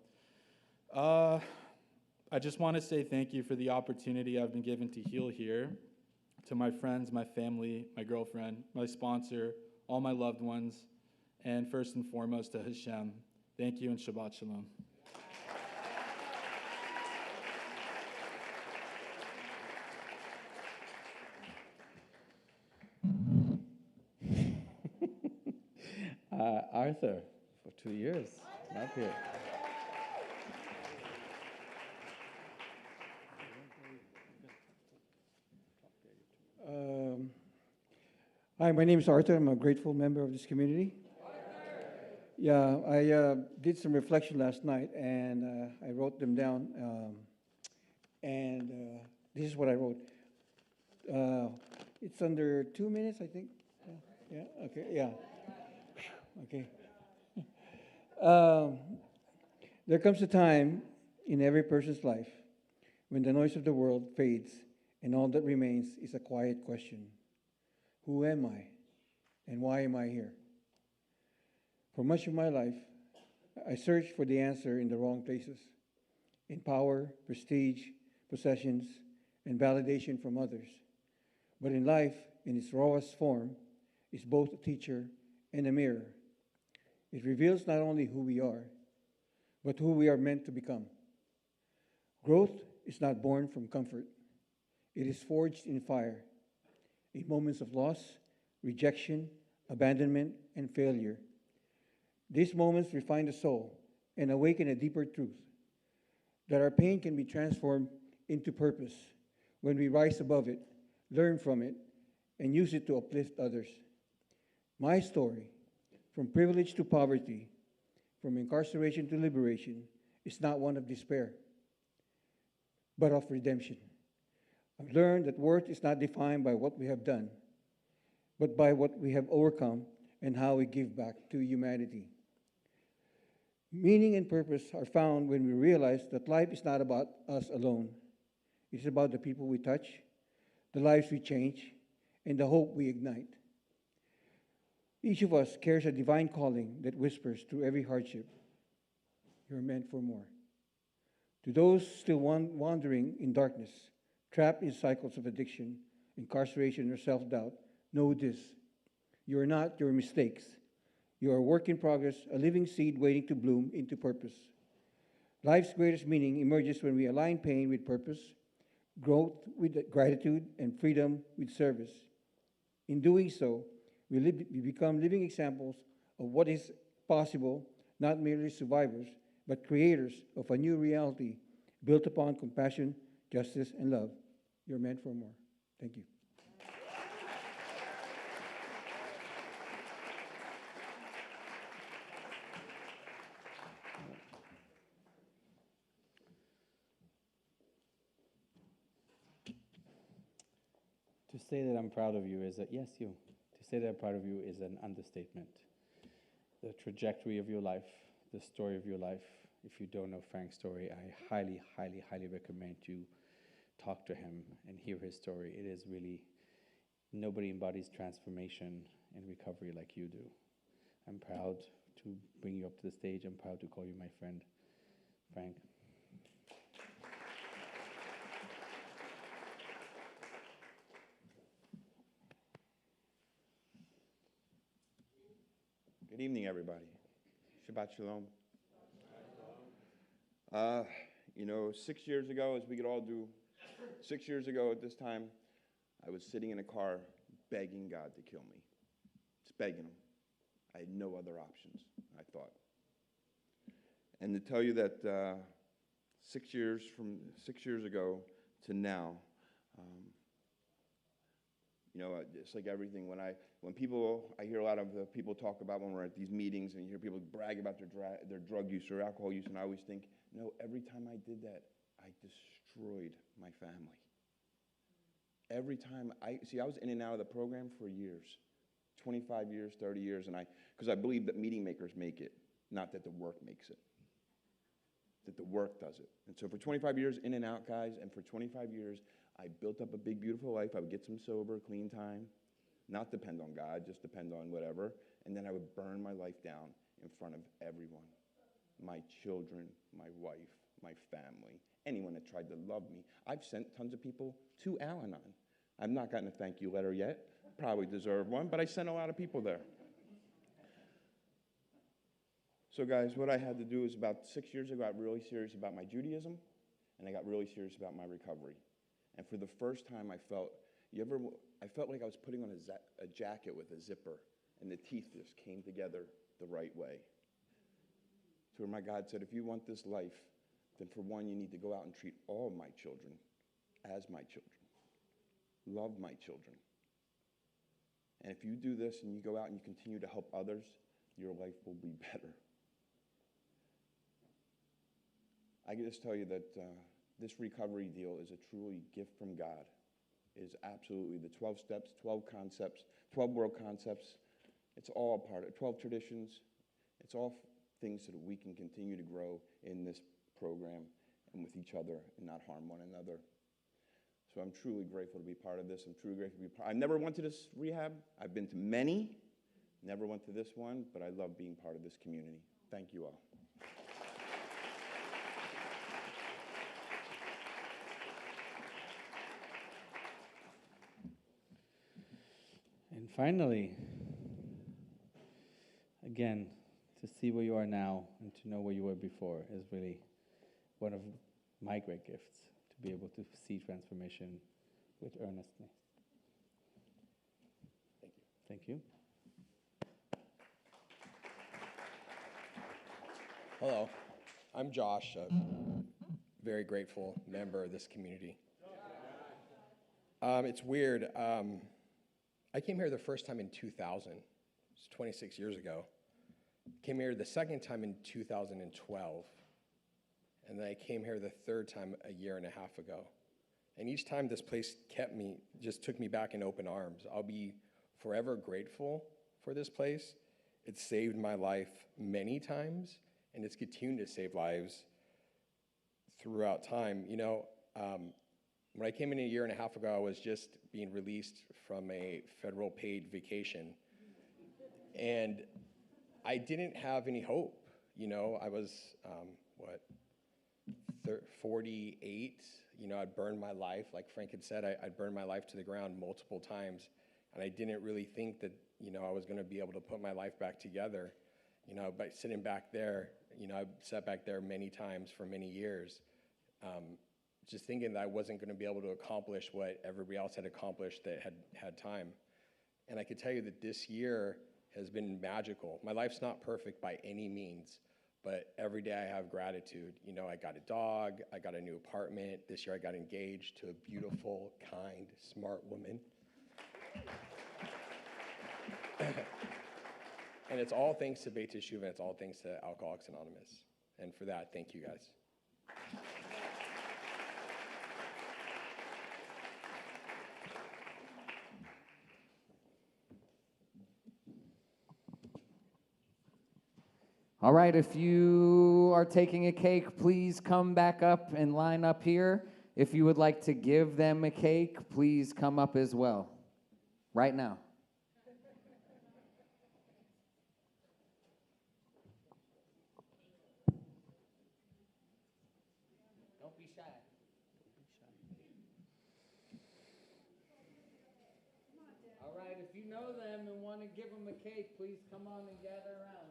I just want to say thank you for the opportunity I've been given to heal here, to my friends, my family, my girlfriend, my sponsor, all my loved ones, and first and foremost to Hashem. Thank you and Shabbat Shalom. Arthur, for 2 years, up here. Hi, my name is Arthur. I'm a grateful member of this community. Yeah, I did some reflection last night, and I wrote them down. This is what I wrote. It's under 2 minutes, I think. Yeah. Okay. Yeah. Okay. There comes a time in every person's life when the noise of the world fades and all that remains is a quiet question. Who am I and why am I here? For much of my life, I searched for the answer in the wrong places, in power, prestige, possessions, and validation from others. But in life, in its rawest form, is both a teacher and a mirror. It reveals not only who we are, but who we are meant to become. Growth is not born from comfort. It is forged in fire, in moments of loss, rejection, abandonment, and failure. These moments refine the soul and awaken a deeper truth, that our pain can be transformed into purpose when we rise above it, learn from it, and use it to uplift others. My story, from privilege to poverty, from incarceration to liberation, is not one of despair, but of redemption. I've learned that worth is not defined by what we have done, but by what we have overcome and how we give back to humanity. Meaning and purpose are found when we realize that life is not about us alone. It's about the people we touch, the lives we change, and the hope we ignite. Each of us carries a divine calling that whispers through every hardship, "You're meant for more." To those still wandering in darkness, trapped in cycles of addiction, incarceration, or self-doubt, know this: you are not your mistakes. You are a work in progress, a living seed waiting to bloom into purpose. Life's greatest meaning emerges when we align pain with purpose, growth with gratitude, and freedom with service. In doing so, we become living examples of what is possible, not merely survivors, but creators of a new reality built upon compassion, justice, and love. You're meant for more. Thank you. To say that I'm proud of you is that, yes, you. To say that I'm proud of you is an understatement. The trajectory of your life, the story of your life. If you don't know Frank's story, I highly, highly, highly recommend you talk to him and hear his story. It is really, nobody embodies transformation and recovery like you do. I'm proud to bring you up to the stage. I'm proud to call you my friend, Frank. Good evening, everybody. Shabbat Shalom. 6 years ago, as we could all do, 6 years ago at this time, I was sitting in a car begging God to kill me. Just begging him. I had no other options, I thought. And to tell you that 6 years ago to now, it's like everything. When I hear a lot of people talk about when we're at these meetings and you hear people brag about their drug use or alcohol use, and I always think, no, every time I did that, I destroyed my family. Every time I was in and out of the program for years, 25 years, 30 years, because I believe that meeting makers make it, not that the work makes it. That the work does it. And so for 25 years in and out, guys, and for 25 years, I built up a big, beautiful life. I would get some sober, clean time, not depend on God, just depend on whatever. And then I would burn my life down in front of everyone. My children, my wife, my family, anyone that tried to love me. I've sent tons of people to Al-Anon. I've not gotten a thank you letter yet. Probably deserve one, but I sent a lot of people there. So guys, what I had to do is about 6 years ago, I got really serious about my Judaism, and I got really serious about my recovery. And for the first time, I felt like I was putting on a jacket with a zipper, and the teeth just came together the right way. So my God said, if you want this life, then for one, you need to go out and treat all my children as my children. Love my children. And if you do this and you go out and you continue to help others, your life will be better. I can just tell you that this recovery deal is a truly gift from God. It is absolutely the 12 steps, 12 concepts, 12 world concepts. It's all part of 12 traditions. It's all things so that we can continue to grow in this program and with each other and not harm one another. So I'm truly grateful to be part of this. I'm truly grateful to be part. I never went to this rehab. I've been to many. Never went to this one, but I love being part of this community. Thank you all. And finally, again, to see where you are now and to know where you were before is really one of my great gifts, to be able to see transformation with earnestness. Thank you. Hello, I'm Josh, a very grateful member of this community. It's weird. I came here the first time in 2000. It's 26 years ago. Came here the second time in 2012. And then I came here the third time a year and a half ago. And each time this place just took me back in open arms. I'll be forever grateful for this place. It saved my life many times, and it's continued to save lives throughout time. You know, when I came in a year and a half ago, I was just being released from a federal paid vacation. And I didn't have any hope. You know, I was, 48. You know, I'd burned my life. Like Frank had said, I'd burned my life to the ground multiple times. And I didn't really think that, you know, I was going to be able to put my life back together. You know, by sitting back there, you know, I sat back there many times for many years, just thinking that I wasn't going to be able to accomplish what everybody else had accomplished that had time. And I could tell you that this year has been magical. My life's not perfect by any means, but every day I have gratitude. You know, I got a dog, I got a new apartment. This year I got engaged to a beautiful, kind, smart woman. And it's all thanks to Beit Teshuvah, and it's all thanks to Alcoholics Anonymous. And for that, thank you guys. All right, if you are taking a cake, please come back up and line up here. If you would like to give them a cake, please come up as well, right now. Don't be shy. All right, if you know them and want to give them a cake, please come on and gather around.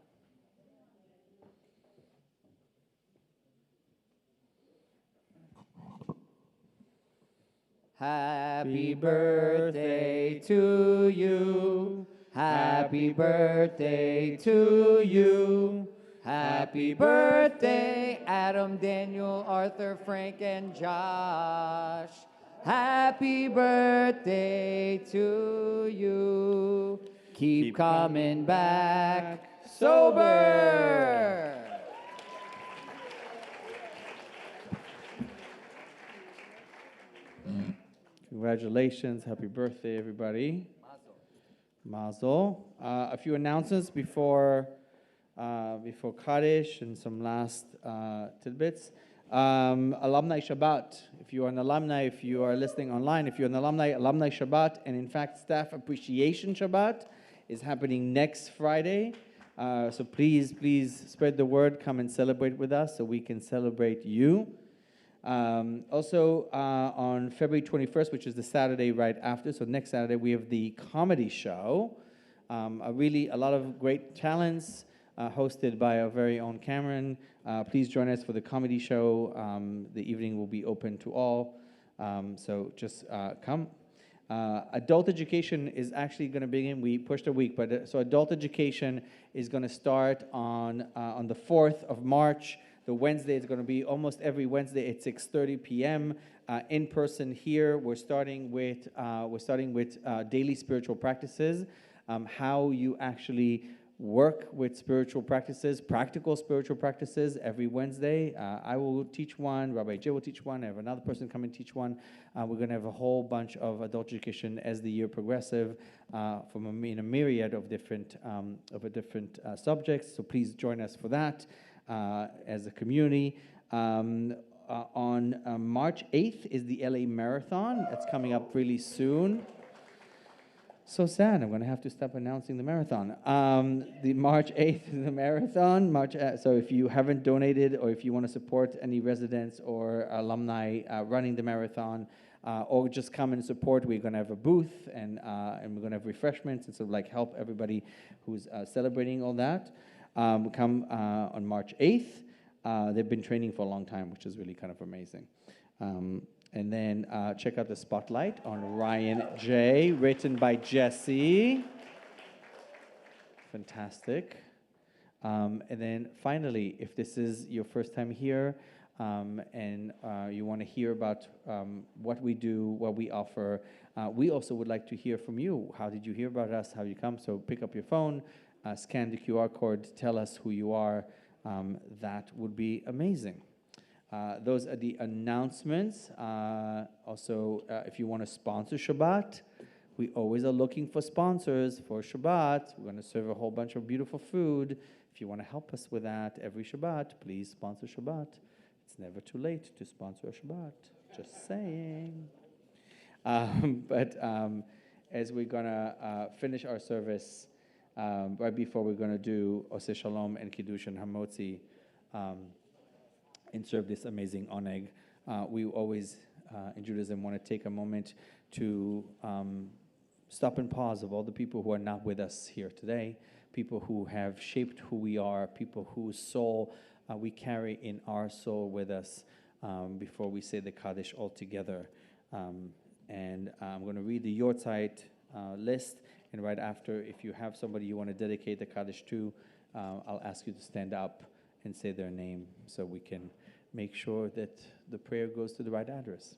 Happy birthday to you. Happy birthday to you. Happy birthday, Adam, Daniel, Arthur, Frank, and Josh. Happy birthday to you. Keep coming back sober. Congratulations. Happy birthday, everybody. Mazel. A few announcements before Kaddish and some last tidbits. Alumni Shabbat. If you are an alumni, if you are listening online, if you're an alumni Shabbat, and in fact, Staff Appreciation Shabbat is happening next Friday. So please spread the word. Come and celebrate with us so we can celebrate you. Also, on February 21st, which is the Saturday right after, so next Saturday, we have the comedy show. A lot of great talents. hosted by our very own Cameron. Please join us for the comedy show. The evening will be open to all, so just come. Adult education is actually going to begin. We pushed a week, but so adult education is going to start on the 4th of March. The Wednesday is going to be almost every Wednesday at 6:30 p.m. In person here. We're starting with daily spiritual practices, how you actually work with spiritual practices, practical spiritual practices every Wednesday. I will teach one, Rabbi Jay will teach one, I have another person come and teach one. We're going to have a whole bunch of adult education as the year progresses from a myriad of different subjects. So please join us for that as a community. On March 8th is the LA Marathon. That's coming up really soon. So sad, I'm going to have to stop announcing the marathon. The March 8th is the marathon. So if you haven't donated or if you want to support any residents or alumni running the marathon, or just come and support, we're going to have a booth and we're going to have refreshments and sort of like help everybody who's celebrating all that. We come on March 8th. They've been training for a long time, which is really kind of amazing. And then check out the spotlight on Ryan J, written by Jesse. Fantastic. And then finally, if this is your first time here and you want to hear about what we do, what we offer, we also would like to hear from you. How did you hear about us? How you come? So pick up your phone, scan the QR code, tell us who you are. That would be amazing. Those are the announcements. Also, if you want to sponsor Shabbat, we always are looking for sponsors for Shabbat. We're going to serve a whole bunch of beautiful food. If you want to help us with that every Shabbat, please sponsor Shabbat. It's never too late to sponsor a Shabbat. Just saying. But as we're going to finish our service, right before we're going to do Oseh Shalom and Kiddush and Hamotzi, and serve this amazing oneg. We always, in Judaism, want to take a moment to stop and pause of all the people who are not with us here today, people who have shaped who we are, people whose soul we carry in our soul with us before we say the Kaddish all together. And I'm going to read the Yortzeit list, and right after, if you have somebody you want to dedicate the Kaddish to, I'll ask you to stand up and say their name so we can make sure that the prayer goes to the right address.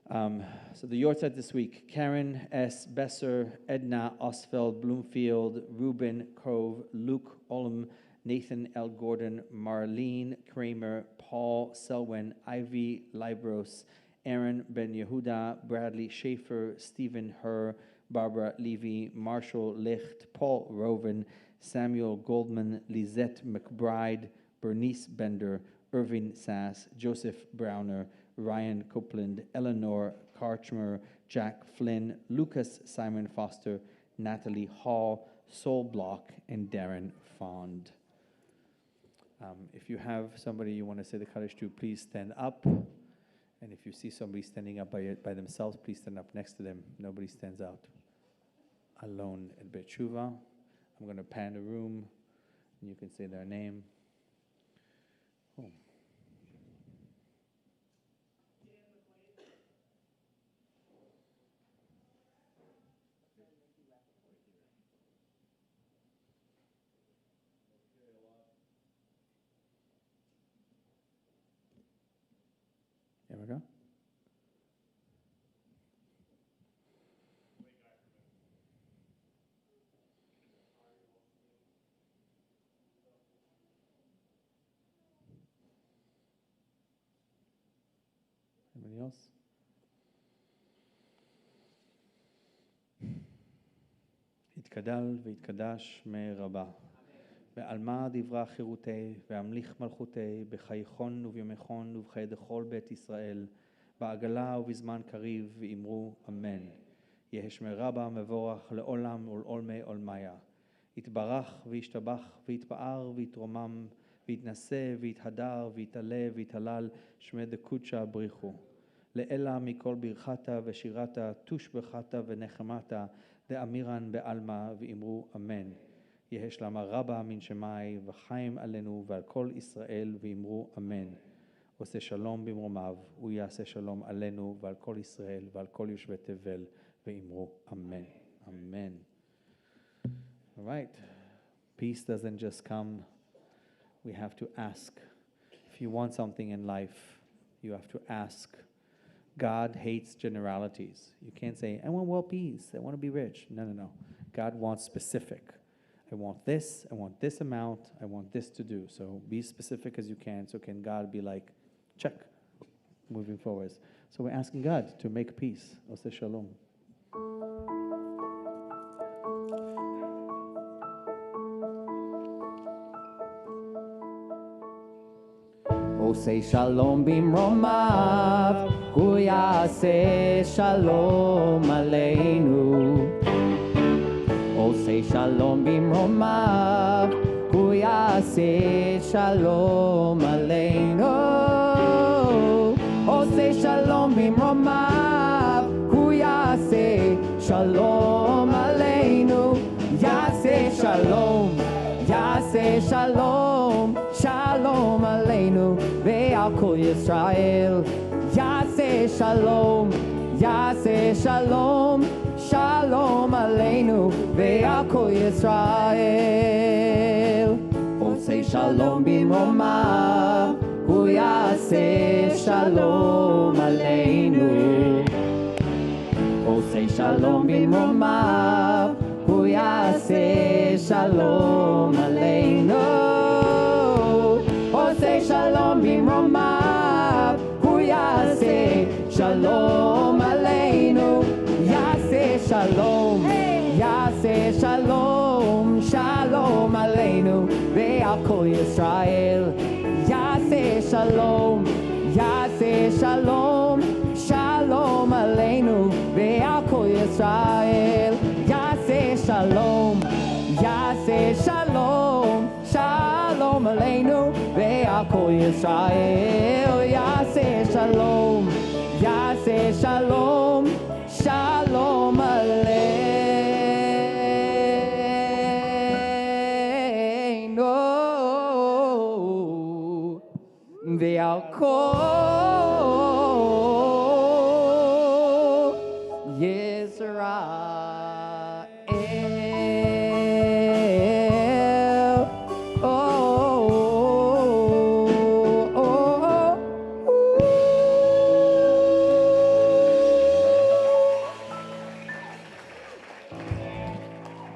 So the Yortzeit this week: Karen S. Besser, Edna Osfeld Bloomfield, Ruben Cove, Luke Olm, Nathan L. Gordon, Marlene Kramer, Paul Selwyn, Ivy Libros, Aaron Ben Yehuda, Bradley Schaefer, Stephen Herr, Barbara Levy, Marshall Licht, Paul Roven, Samuel Goldman, Lisette McBride, Bernice Bender, Irving Sass, Joseph Browner, Ryan Copeland, Eleanor Karchmer, Jack Flynn, Lucas Simon Foster, Natalie Hall, Sol Block, and Darren Fond. If you have somebody you want to say the Kaddish to, please stand up. And if you see somebody standing up by themselves, please stand up next to them. Nobody stands out alone at Bet Shuvah. I'm going to pan the room, and you can say their name. Oh. There we go. Anybody else? יתגדל ויתקדש מרבה. ועלמא דברה חירותי, והמליך מלכותי, בחייכון ובימיכון ובחיי דכל בית ישראל, בעגלה ובזמן קריב, ואמרו אמן. יהא שמי רבה מבורך לעולם ולעולמי עולמיה. יתברך וישתבח ויתפאר ויתרומם, ויתנשא ויתהדר ויתעלה ויתהלל, שמי דקודשא בריחו. לאלה מכל ברכתה ושירתה, תושבחתה ונחמתה, דאמירן בעלמא, ואמרו אמן. יהי שלמה רבה מן שמי וחיים עלינו ועל כל ישראל ואמרו אמן. עושה שלום במרומיו, הוא יעשה שלום עלינו ועל כל ישראל ועל כל יושבי תבל ואמרו אמן. Amen. All right. Peace doesn't just come. We have to ask. If you want something in life, you have to ask. God hates generalities. You can't say, I want world peace. I want to be rich. No, no, no. God wants specific. I want this amount, I want this to do. So be specific as you can. So can God be like, check, moving forwards. So we're asking God to make peace. Oseh Shalom. עושה שלום במרומיו, הוא יעשה שלום עלינו. עושה שלום במרומיו, הוא יעשה שלום עלינו. עושה שלום במרומיו, הוא יעשה שלום עלינו. יעשה שלום, יעשה שלום, שלום עלינו ועל כל ישראל. יעשה שלום, יעשה שלום, שלום עלינו ועל כל ישראל. עושה שלום במרומיו, הוא יעשה שלום עלינו. עושה שלום במרומיו, הוא יעשה שלום עלינו. עושה שלום במרומיו, הוא יעשה שלום עלינו. יעשה שלום, יעשה שלום, שלום עלינו ועל כל ישראל. יעשה שלום, יעשה שלום, שלום עלינו ועל כל ישראל. יעשה שלום, יעשה שלום, שלום עלינו ועל כל ישראל. יעשה שלום, יעשה שלום, שלום עלינו ועל כל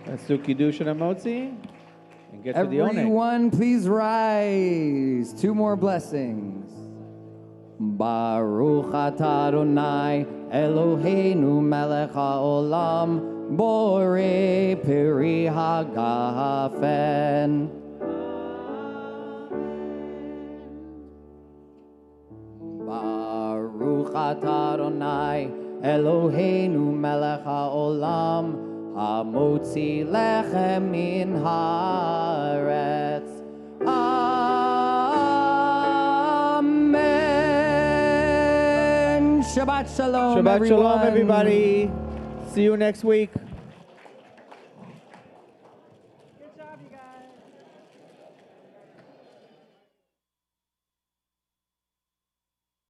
Let's do Kiddush and Amotzi and get to the Oneg. Everyone, please rise. Two more blessings. Baruch atah Adonai Eloheinu melech haolam borei peri hagafen. Baruch atah Adonai Eloheinu melech haolam hamotzi lechem min haaretz. Amen. Shabbat Shalom, Shabbat everyone. Shalom, everybody. See you next week.